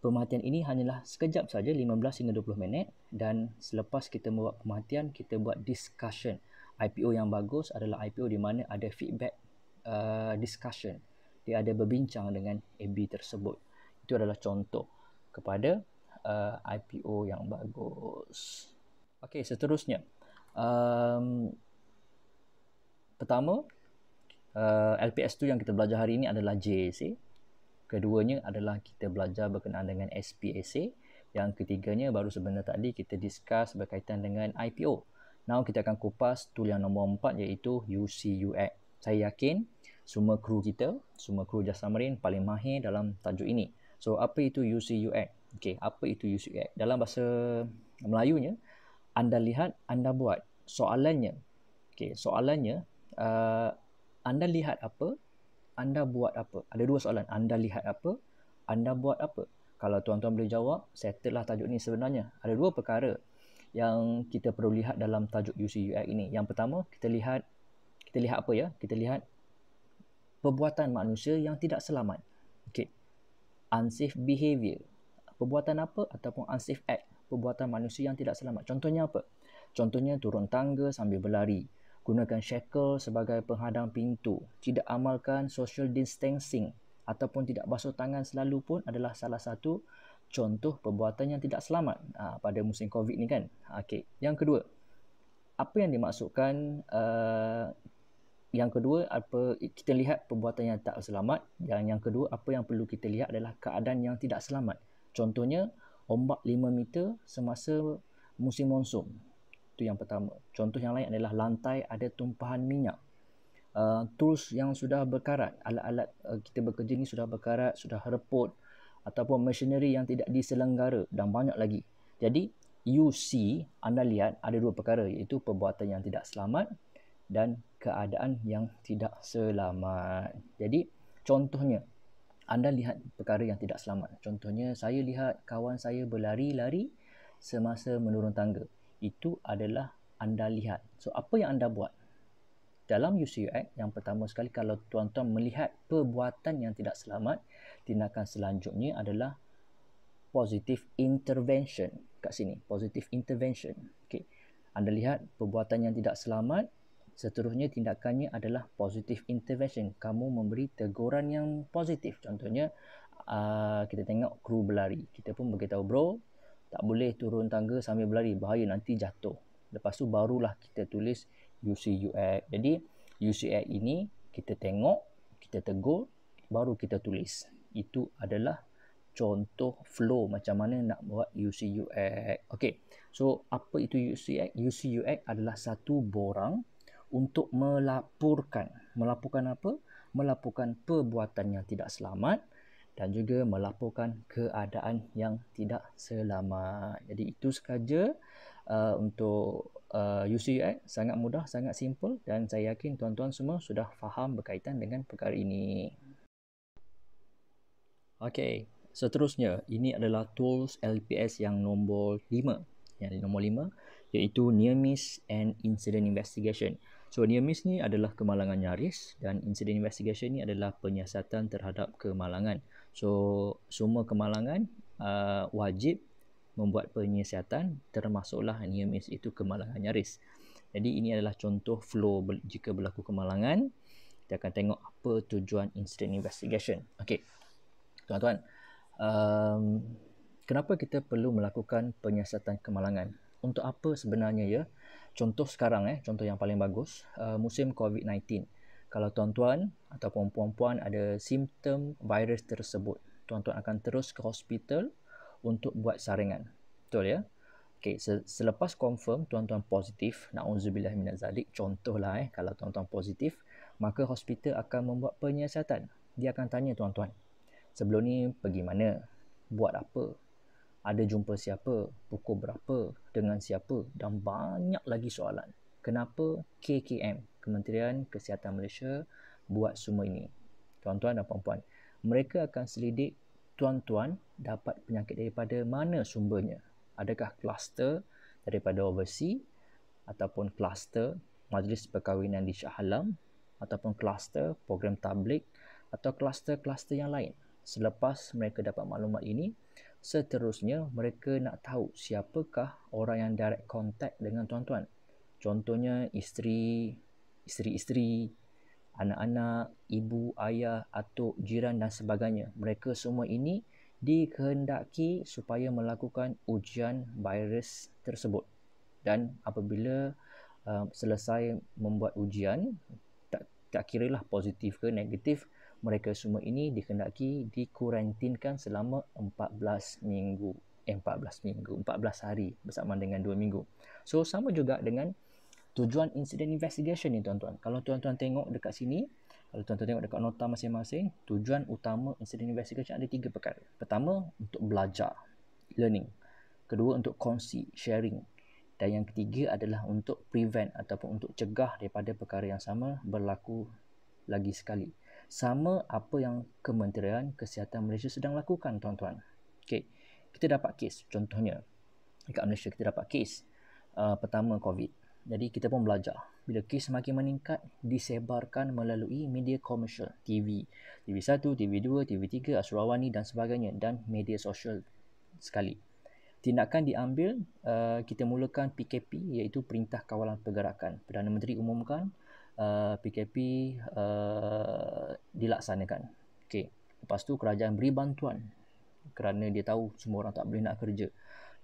pemerhatian ini hanyalah sekejap saja, 15 hingga 20 minit, dan selepas kita membuat pemerhatian, kita buat discussion. IPO yang bagus adalah IPO di mana ada feedback discussion. Dia ada berbincang dengan AB tersebut. Itu adalah contoh kepada IPO yang bagus. Okey, seterusnya. Pertama, LPS tu yang kita belajar hari ini adalah JSA. Keduanya adalah kita belajar berkenaan dengan SPSA. Yang ketiganya baru sebentar tadi kita discuss berkaitan dengan IPO. Now kita akan kupas tool yang nombor 4 iaitu UC-UX. Saya yakin semua kru kita, semua kru Jasa Marine paling mahir dalam tajuk ini. So apa itu UC-UX? Okey, apa itu UC-UX? Dalam bahasa Melayunya, anda lihat, anda buat. Soalannya, soalannya, anda lihat apa, anda buat apa? Ada dua soalan. Anda lihat apa? Anda buat apa? Kalau tuan-tuan boleh jawab, settle lah tajuk ni sebenarnya. Ada dua perkara yang kita perlu lihat dalam tajuk UC-UX ini. Yang pertama, kita lihat apa ya? Kita lihat perbuatan manusia yang tidak selamat. Okey. Unsafe behavior. Perbuatan apa ataupun unsafe act. Perbuatan manusia yang tidak selamat. Contohnya apa? Contohnya turun tangga sambil berlari. Gunakan shackle sebagai penghadang pintu. Tidak amalkan social distancing ataupun tidak basuh tangan selalu pun adalah salah satu contoh perbuatan yang tidak selamat pada musim COVID ni kan. Okey. Yang kedua, apa yang dimaksudkan yang kedua, apa kita lihat perbuatan yang tak selamat, dan yang kedua apa yang perlu kita lihat adalah keadaan yang tidak selamat. Contohnya ombak 5 meter semasa musim monsun. Itu yang pertama. Contoh yang lain adalah lantai ada tumpahan minyak. Tools yang sudah berkarat, alat-alat kita bekerja ni sudah berkarat, sudah reput, ataupun machinery yang tidak diselenggara dan banyak lagi. Jadi UC, anda lihat ada dua perkara iaitu perbuatan yang tidak selamat dan keadaan yang tidak selamat. Jadi contohnya anda lihat perkara yang tidak selamat. Contohnya saya lihat kawan saya berlari-lari semasa menurun tangga. Itu adalah anda lihat. So apa yang anda buat? Dalam UC-UX, yang pertama sekali kalau tuan-tuan melihat perbuatan yang tidak selamat, tindakan selanjutnya adalah positive intervention. Kat sini, positive intervention. Okay. Anda lihat perbuatan yang tidak selamat, seterusnya tindakannya adalah positive intervention. Kamu memberi teguran yang positif. Contohnya, kita tengok kru berlari. Kita pun beritahu, bro, tak boleh turun tangga sambil berlari. Bahaya, nanti jatuh. Lepas tu barulah kita tulis UC-UX. Jadi UC-UX ini kita tengok, kita tegur, baru kita tulis. Itu adalah contoh flow macam mana nak buat UC-UX. Okey. So apa itu UC-UX? UC-UX adalah satu borang untuk melaporkan. Melaporkan apa? Melaporkan perbuatan yang tidak selamat dan juga melaporkan keadaan yang tidak selamat. Jadi itu sahaja untuk UC-UX. Sangat mudah, sangat simple dan saya yakin tuan-tuan semua sudah faham berkaitan dengan perkara ini. Okey, seterusnya ini adalah tools LPS yang nombor 5. Yang nombor 5 iaitu Near Miss and Incident Investigation. So Near Miss ni adalah kemalangan nyaris dan Incident Investigation ni adalah penyiasatan terhadap kemalangan. So semua kemalangan wajib membuat penyiasatan, termasuklah Near Miss itu kemalangan nyaris. Jadi ini adalah contoh flow jika berlaku kemalangan. Kita akan tengok apa tujuan Incident Investigation. Okey. Tuan-tuan, kenapa kita perlu melakukan penyiasatan kemalangan? Untuk apa sebenarnya ya? Contoh sekarang, contoh yang paling bagus, musim COVID-19. Kalau tuan-tuan ataupun puan-puan ada simptom virus tersebut, tuan-tuan akan terus ke hospital untuk buat saringan. Betul ya? Okay, selepas confirm tuan-tuan positif, na'udzubillah minaz zalik, contohlah kalau tuan-tuan positif, maka hospital akan membuat penyiasatan. Dia akan tanya tuan-tuan, sebelum ni pergi mana? Buat apa? Ada jumpa siapa? Pukul berapa? Dengan siapa? Dan banyak lagi soalan. Kenapa KKM, Kementerian Kesihatan Malaysia, buat semua ini? Tuan-tuan dan puan-puan, mereka akan selidik tuan-tuan dapat penyakit daripada mana sumbernya. Adakah kluster daripada overseas ataupun kluster majlis perkahwinan di Shah Alam ataupun kluster program tablik atau kluster-kluster yang lain. Selepas mereka dapat maklumat ini, seterusnya mereka nak tahu siapakah orang yang direct contact dengan tuan-tuan. Contohnya isteri, anak-anak, ibu, ayah, atuk, jiran dan sebagainya. Mereka semua ini dikehendaki supaya melakukan ujian virus tersebut. Dan apabila selesai membuat ujian, tak kiralah positif ke negatif, Mereka semua ini dikehendaki dikuarantinkan selama 14 minggu. 14 hari bersama dengan 2 minggu. So sama juga dengan tujuan incident investigation ni tuan-tuan. Kalau tuan-tuan tengok dekat sini, kalau tuan-tuan tengok dekat nota masing-masing, tujuan utama incident investigation ada 3 perkara. Pertama, untuk belajar, learning. Kedua, untuk kongsi, sharing. Dan yang ketiga adalah untuk prevent ataupun untuk cegah daripada perkara yang sama berlaku lagi sekali. Sama apa yang Kementerian Kesihatan Malaysia sedang lakukan, tuan-tuan. Okay. Kita dapat kes, contohnya dekat Malaysia kita dapat kes pertama COVID. Jadi kita pun belajar. Bila kes semakin meningkat, disebarkan melalui media komersial, TV, TV1, TV2, TV3, Asrawani dan sebagainya, dan media sosial sekali. Tindakan diambil, kita mulakan PKP, iaitu Perintah Kawalan Pergerakan. Perdana Menteri umumkan, PKP dilaksanakan. Okay. Lepas tu kerajaan beri bantuan kerana dia tahu semua orang tak boleh nak kerja.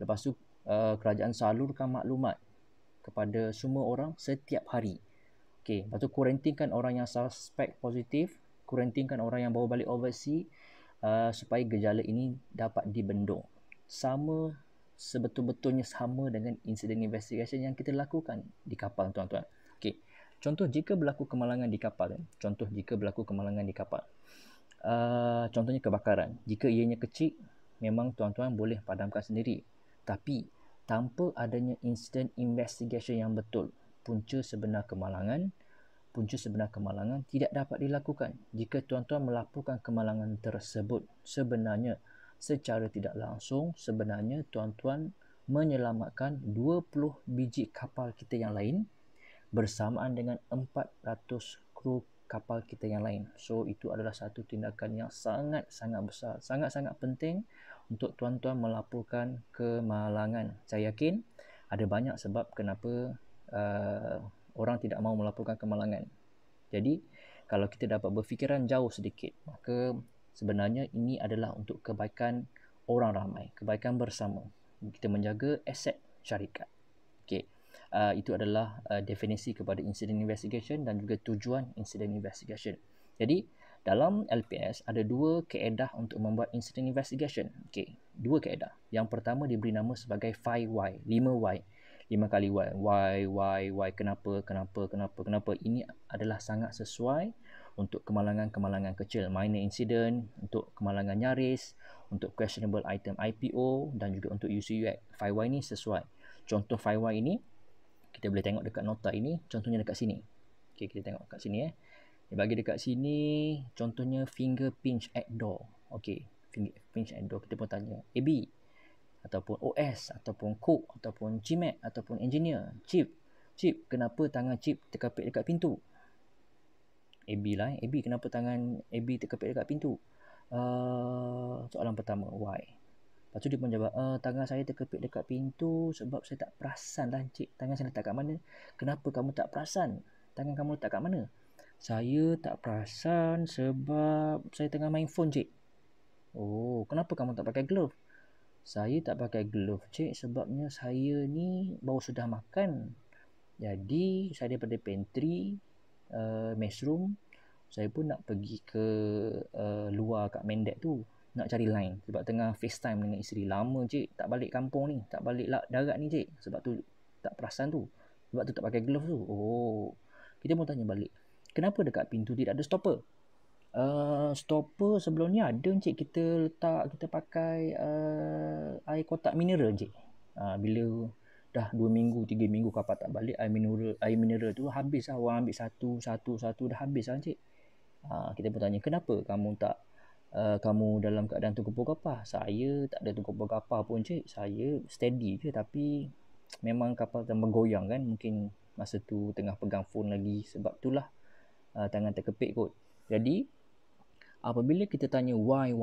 Lepas tu kerajaan salurkan maklumat kepada semua orang setiap hari. Okay. Lepas tu kuarantinkan orang yang suspek positif, kuarantinkan orang yang bawa balik overseas supaya gejala ini dapat dibendung. Sama sebetul-betulnya sama dengan insiden investigation yang kita lakukan di kapal, tuan-tuan. Okay. Contoh jika berlaku kemalangan di kapal. Contohnya kebakaran. Jika ianya kecil, memang tuan-tuan boleh padamkan sendiri. Tapi tanpa adanya insiden investigation yang betul, punca sebenar kemalangan tidak dapat dilakukan. Jika tuan-tuan melaporkan kemalangan tersebut, sebenarnya secara tidak langsung, sebenarnya tuan-tuan menyelamatkan 20 biji kapal kita yang lain bersamaan dengan 400 kru kapal kita yang lain. So itu adalah satu tindakan yang sangat-sangat besar, sangat-sangat penting untuk tuan-tuan melaporkan kemalangan. Saya yakin ada banyak sebab kenapa orang tidak mahu melaporkan kemalangan. Jadi kalau kita dapat berfikiran jauh sedikit, maka sebenarnya ini adalah untuk kebaikan orang ramai, kebaikan bersama. Kita menjaga aset syarikat. Okay. Itu adalah definisi kepada incident investigation dan juga tujuan incident investigation. Jadi dalam LPS ada 2 kaedah untuk membuat incident investigation. Okay, 2 kaedah. Yang pertama diberi nama sebagai 5Y, 5Y. 5 kali Y, kenapa. Ini adalah sangat sesuai untuk kemalangan-kemalangan kecil, minor incident, untuk kemalangan nyaris, untuk questionable item IPO dan juga untuk UCUX. 5Y ini sesuai. Contoh 5Y ini kita boleh tengok dekat nota ini, contohnya dekat sini. Okey, kita tengok dekat sini Dia bagi dekat sini contohnya finger pinch at door. Okey, finger pinch at door, kita pun tanya AB ataupun OS ataupun cook ataupun GMAT ataupun engineer, chip, kenapa tangan chip terkapit dekat pintu? AB lah, AB kenapa tangan AB terkapit dekat pintu? Soalan pertama, why? Lepas tu dia pun jawab, tangan saya terkepit dekat pintu sebab saya tak perasan lah cik. Tangan saya letak kat mana? Kenapa kamu tak perasan? Tangan kamu letak kat mana? Saya tak perasan sebab saya tengah main phone cik. Oh, kenapa kamu tak pakai glove? Saya tak pakai glove cik sebabnya saya ni baru sudah makan. Jadi saya daripada pantry, mess room, saya pun nak pergi ke luar kat main deck tu. Nak cari line sebab tengah FaceTime dengan isteri. Lama cik tak balik kampung ni, tak balik darat ni cik. Sebab tu tak perasan tu. Sebab tu tak pakai glove tu. Oh, kita pun tanya balik, kenapa dekat pintu tidak ada stopper? Stopper sebelum ni ada cik. Kita pakai air kotak mineral cik. Bila dah 2 minggu 3 minggu kapal tak balik, air mineral tu habis lah. Orang ambil satu dah habis lah cik. Kita pun tanya, kenapa kamu tak kamu dalam keadaan tergepur gapah? Saya tak ada tergepur gapah pun cik. Saya steady je, tapi memang kapal tambah goyang kan. Mungkin masa tu tengah pegang phone lagi, sebab itulah tangan terkepit kot. Jadi apabila kita tanya why,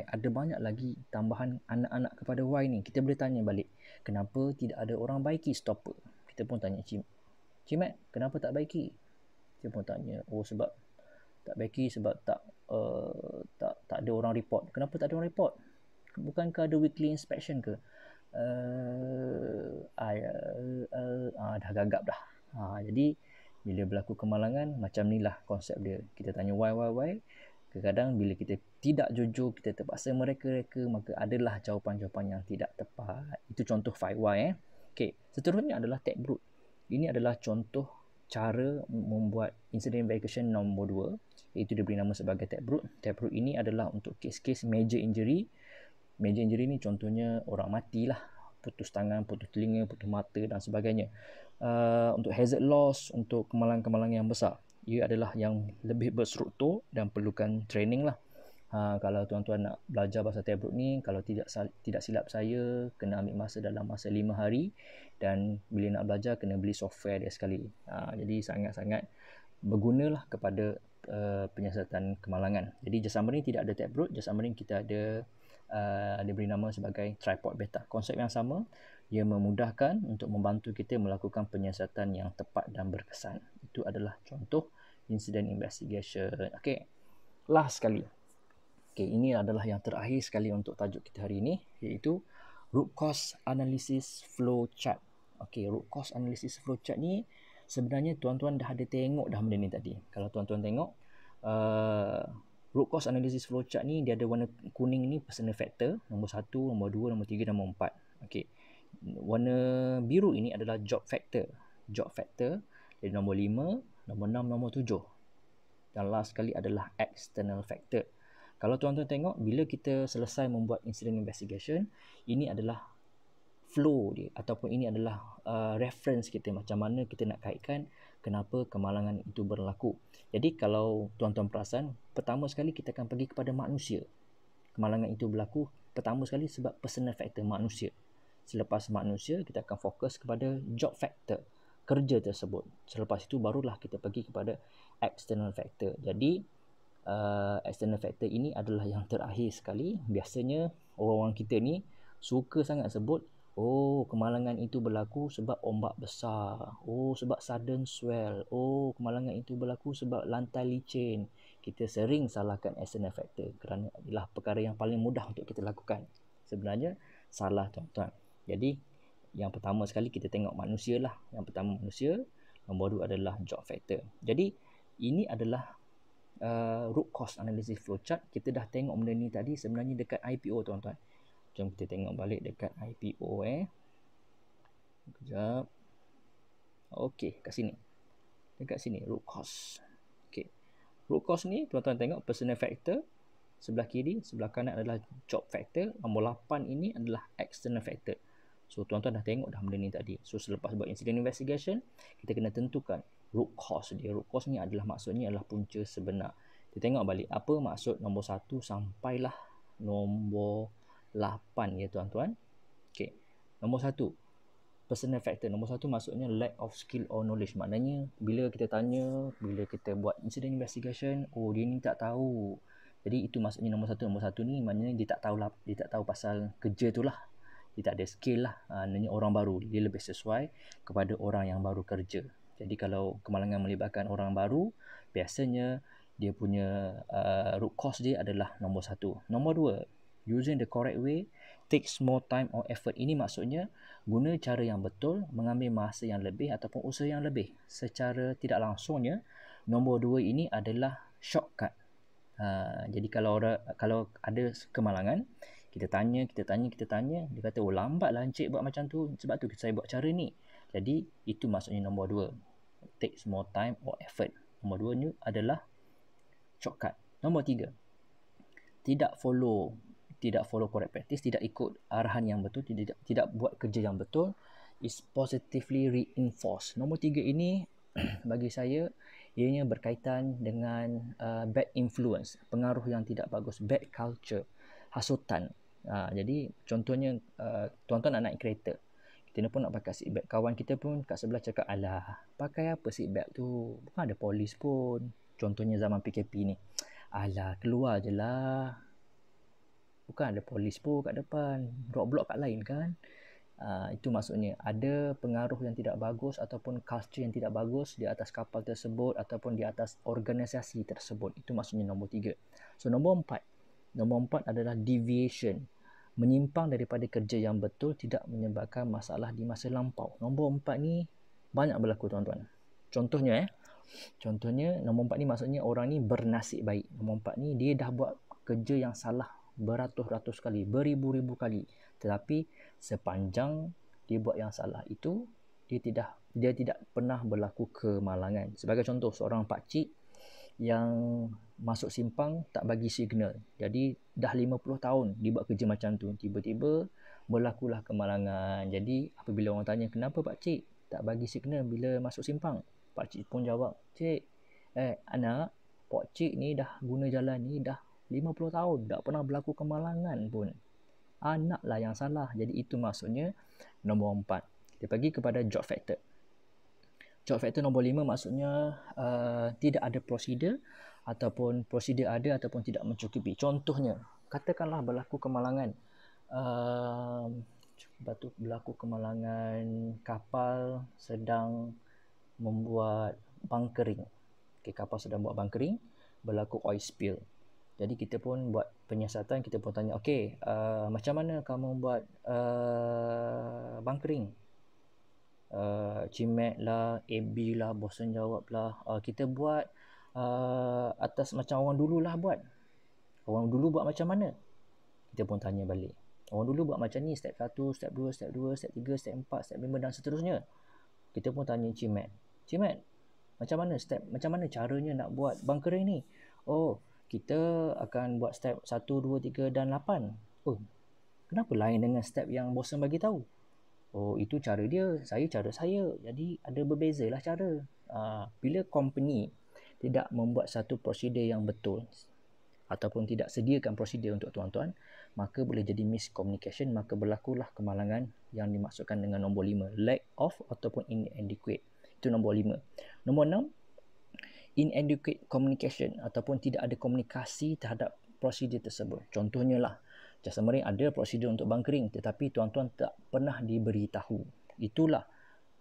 ada banyak lagi tambahan anak-anak kepada why ni. Kita boleh tanya balik, kenapa tidak ada orang baiki stopper? Kita pun tanya Cimat, kenapa tak baiki? Kita pun tanya, sebab tak baiki sebab tak ada orang report. Kenapa tak ada orang report? Bukankah ada weekly inspection ke? Dah gagap dah. Jadi bila berlaku kemalangan, macam ni lah konsep dia. Kita tanya why. Kadang-kadang bila kita tidak jujur, kita terpaksa mereka-reka, maka adalah jawapan-jawapan yang tidak tepat. Itu contoh 5Y. Okey, seterusnya adalah taproot. Ini adalah contoh cara membuat incident investigation nombor 2, iaitu diberi nama sebagai taproot. Taproot ini adalah untuk kes-kes major injury. Major injury ni contohnya orang mati lah, putus tangan, putus telinga, putus mata dan sebagainya. Untuk hazard loss, untuk kemalangan-kemalangan yang besar, ia adalah yang lebih berstruktur dan perlukan training lah. Kalau tuan-tuan nak belajar pasal taproot ni, kalau tidak silap saya, kena ambil masa dalam masa 5 hari, dan bila nak belajar kena beli software dia sekali. Jadi sangat-sangat bergunalah kepada penyiasatan kemalangan. Jadi jasa marine tidak ada taproot, jasa marine kita ada diberi nama sebagai tripod beta. Konsep yang sama, ia memudahkan untuk membantu kita melakukan penyiasatan yang tepat dan berkesan. Itu adalah contoh incident investigation. Okey, last sekali. Okey, ini adalah yang terakhir sekali untuk tajuk kita hari ini, iaitu root cause analysis flow chart. Okey, root cause analysis flow chart ni sebenarnya tuan-tuan dah ada tengok dah benda ni tadi. Kalau tuan-tuan tengok root cause analysis flow chart ni, dia ada warna kuning ni personal factor, nombor 1, nombor 2, nombor 3, nombor 4. Okey. Warna biru ini adalah job factor. Job factor jadi nombor 5, nombor 6, nombor 7. Dan last sekali adalah external factor. Kalau tuan-tuan tengok, bila kita selesai membuat incident investigation, ini adalah flow dia, ataupun ini adalah reference kita, macam mana kita nak kaitkan kenapa kemalangan itu berlaku. Jadi kalau tuan-tuan perasan, pertama sekali kita akan pergi kepada manusia. Kemalangan itu berlaku pertama sekali sebab personal factor manusia. Selepas manusia, kita akan fokus kepada job factor, kerja tersebut. Selepas itu barulah kita pergi kepada external factor. Jadi external factor ini adalah yang terakhir sekali. Biasanya orang-orang kita ni suka sangat sebut, kemalangan itu berlaku sebab ombak besar. Sebab sudden swell. Kemalangan itu berlaku sebab lantai licin. Kita sering salahkan external factor kerana adalah perkara yang paling mudah untuk kita lakukan. Sebenarnya salah, tuan-tuan. Jadi yang pertama sekali kita tengok manusia lah. Yang pertama manusia, nombor 2 adalah job factor. Jadi ini adalah root cause analysis flowchart. Kita dah tengok benda ni tadi sebenarnya dekat IPO, tuan-tuan. Jom kita tengok balik dekat IPO. Sekejap. Okey, kat sini. Dekat sini, root cause. Okey. Root cause ni, tuan-tuan tengok personal factor. Sebelah kiri, sebelah kanan adalah job factor. Nombor 8 ini adalah external factor. So, tuan-tuan dah tengok dah benda ni tadi. So, selepas buat incident investigation, kita kena tentukan root cause dia. Root cause ni adalah maksudnya adalah punca sebenar. Kita tengok balik apa maksud nombor 1 sampailah nombor 8 ya, tuan-tuan. Okey. Nombor 1, personal factor. Nombor 1 maksudnya lack of skill or knowledge. Maknanya bila kita tanya, bila kita buat incident investigation, dia ni tak tahu. Jadi itu maksudnya nombor 1. Nombor 1 ni maknanya dia tak tahu pasal kerja tu lah. Dia tak ada skill lah. Maknanya orang baru. Dia lebih sesuai kepada orang yang baru kerja. Jadi kalau kemalangan melibatkan orang baru, biasanya dia punya root cause dia adalah nombor 1. Nombor 2, using the correct way takes more time or effort. Ini maksudnya guna cara yang betul, mengambil masa yang lebih ataupun usaha yang lebih. Secara tidak langsungnya, nombor 2 ini adalah shortcut. Jadi kalau ada kemalangan, kita tanya, dia kata, lambatlah encik buat macam tu, sebab tu saya buat cara ni. Jadi itu maksudnya nombor 2, takes more time or effort. Nombor 2 ni adalah shortcut. Nombor 3, tidak follow correct practice, tidak ikut arahan yang betul, tidak buat kerja yang betul, is positively reinforced. Nombor 3 ini bagi saya ianya berkaitan dengan bad influence, pengaruh yang tidak bagus, bad culture, hasutan. Jadi contohnya tuan-tuan nak naik kereta, kita pun nak pakai seat belt, kawan kita pun kat sebelah cakap, alah pakai apa seat belt tu, bukan ada polis pun. Contohnya zaman PKP ni, alah keluar je lah, bukan ada polis pun kat depan, roadblock kat lain kan. Itu maksudnya ada pengaruh yang tidak bagus ataupun culture yang tidak bagus di atas kapal tersebut ataupun di atas organisasi tersebut. Itu maksudnya nombor 3. So nombor 4 adalah deviation, menyimpang daripada kerja yang betul, tidak menyebabkan masalah di masa lampau. Nombor 4 ni banyak berlaku, tuan-tuan. Contohnya Contohnya nombor 4 ni maksudnya orang ni bernasib baik. Nombor 4 ni dia dah buat kerja yang salah beratus-ratus kali, beribu-ribu kali. Tetapi sepanjang dia buat yang salah itu, dia tidak pernah berlaku kemalangan. Sebagai contoh, seorang pakcik yang masuk simpang tak bagi signal. Jadi dah 50 tahun dia buat kerja macam tu. Tiba-tiba berlakulah kemalangan. Jadi apabila orang tanya, kenapa pakcik tak bagi signal bila masuk simpang? Pakcik pun jawab, cik, anak, pakcik ni dah guna jalan ni dah 50 tahun. Tak pernah berlaku kemalangan pun. Anaklah yang salah. Jadi itu maksudnya nombor 4. Kita pergi kepada job factor. Job factor nombor 5 maksudnya tidak ada prosedur ataupun prosedur ada ataupun tidak mencukupi. Contohnya, katakanlah berlaku kemalangan. Berlaku kemalangan kapal sedang membuat bunkering. Kapal sedang buat bunkering, berlaku oil spill. Jadi kita pun buat penyiasatan, kita pun tanya, macam mana kamu buat bunkering? Cimet lah, AB lah, bosan jawab lah, kita buat atas macam orang dulu lah buat. Orang dulu buat macam mana? Kita pun tanya balik. Orang dulu buat macam ni, step 1, step 2, step 2, step 3, step 4, step 5 dan seterusnya. Kita pun tanya Cimet, macam mana caranya nak buat bunkering ni? Oh, kita akan buat step 1, 2, 3 dan 8. Oh, kenapa lain dengan step yang bosan bagi tahu? Oh, itu cara dia, cara saya. Jadi ada berbezalah cara. Bila company tidak membuat satu prosedur yang betul ataupun tidak sediakan prosedur untuk tuan-tuan, maka boleh jadi miscommunication, maka berlakulah kemalangan yang dimaksudkan dengan nombor 5, lack of ataupun inadequate. Itu nombor 5. Nombor 6, inadequate communication ataupun tidak ada komunikasi terhadap prosedur tersebut. Contohnya lah, Jasa Marine ada prosedur untuk bunkering tetapi tuan-tuan tak pernah diberitahu. Itulah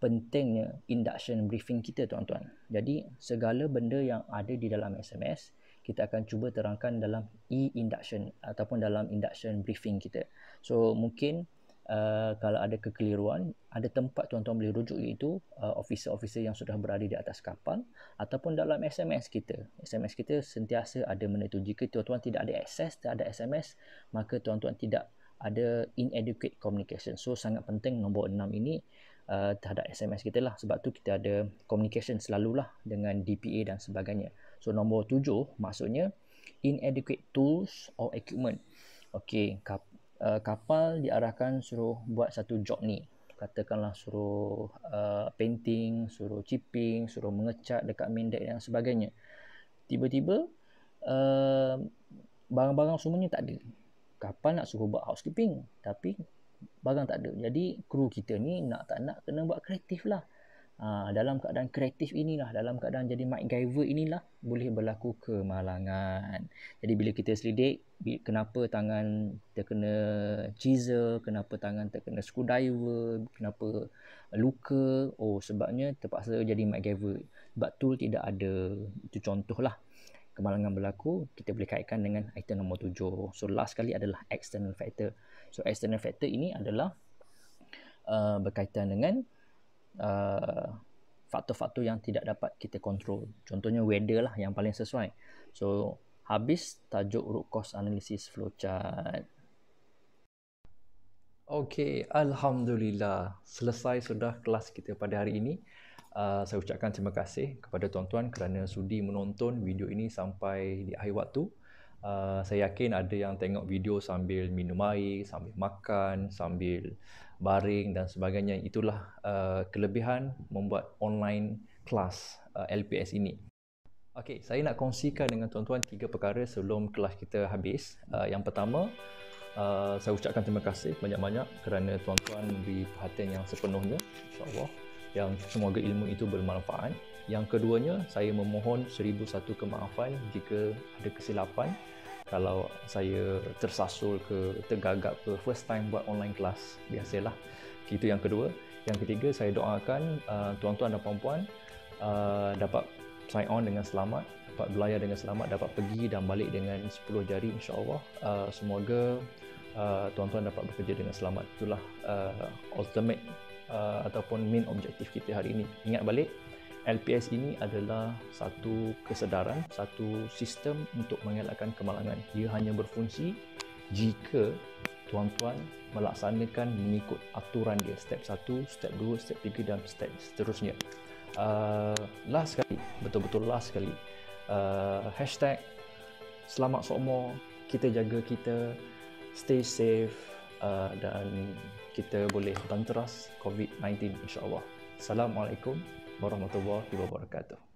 pentingnya induction briefing kita, tuan-tuan. Jadi segala benda yang ada di dalam SMS kita akan cuba terangkan dalam e-induction ataupun dalam induction briefing kita. So mungkin kalau ada kekeliruan, ada tempat tuan-tuan boleh rujuk, iaitu officer-officer yang sudah berada di atas kapal ataupun dalam SMS kita. SMS kita sentiasa ada benda itu. Jika tuan-tuan tidak ada akses, tak ada SMS, maka tuan-tuan tidak ada inadequate communication. So sangat penting nombor 6 ini terhadap SMS kita lah. Sebab tu kita ada communication selalulah dengan DPA dan sebagainya. So nombor 7 maksudnya inadequate tools or equipment. Okey, kapal diarahkan suruh buat satu job ni. Katakanlah suruh painting, suruh chipping, suruh mengecat dekat main deck dan sebagainya. Tiba-tiba barang-barang semuanya tak ada. Kapal nak suruh buat housekeeping tapi barang tak ada. Jadi kru kita ni nak tak nak kena buat kreatif lah. Dalam keadaan kreatif inilah, dalam keadaan jadi MacGyver inilah boleh berlaku kemalangan. Jadi bila kita selidik kenapa tangan terkena chisel, kenapa tangan terkena screwdriver, kenapa luka, sebabnya terpaksa jadi MacGyver. Sebab tool tidak ada. Itu contohlah kemalangan berlaku, kita boleh kaitkan dengan item nombor 7. So last sekali adalah external factor. So external factor ini adalah berkaitan dengan faktor-faktor yang tidak dapat kita kontrol. Contohnya weather lah yang paling sesuai. So habis tajuk root cause analysis flowchart. Okey, alhamdulillah selesai sudah kelas kita pada hari ini. Saya ucapkan terima kasih kepada tuan-tuan kerana sudi menonton video ini sampai di akhir waktu. Saya yakin ada yang tengok video sambil minum air, sambil makan, sambil baring dan sebagainya. Itulah kelebihan membuat online kelas LPS ini. Okey, saya nak kongsikan dengan tuan-tuan 3 perkara sebelum kelas kita habis. Yang pertama, saya ucapkan terima kasih banyak-banyak kerana tuan-tuan beri perhatian yang sepenuhnya, insya-Allah, yang semoga ilmu itu bermanfaat. Yang keduanya, saya memohon 1001 kemaafan jika ada kesilapan, kalau saya tersasul ke, tergagap ke, first time buat online kelas, biasalah. Itu yang kedua. Yang ketiga, saya doakan tuan-tuan dan puan-puan dapat sign on dengan selamat, dapat belayar dengan selamat, dapat pergi dan balik dengan 10 jari, insya-Allah. Semoga tuan-tuan dapat bekerja dengan selamat. Itulah ultimate ataupun main objektif kita hari ini. Ingat balik, LPS ini adalah satu kesedaran, satu sistem untuk mengelakkan kemalangan. Ia hanya berfungsi jika tuan-tuan melaksanakan mengikut aturan dia. Step 1, step 2, step 3 dan step seterusnya. Last sekali, betul-betul last sekali. Hashtag selamat sokmo, kita jaga kita, stay safe, dan kita boleh banteras COVID-19 insya-Allah. Assalamualaikum warahmatullahi wabarakatuh.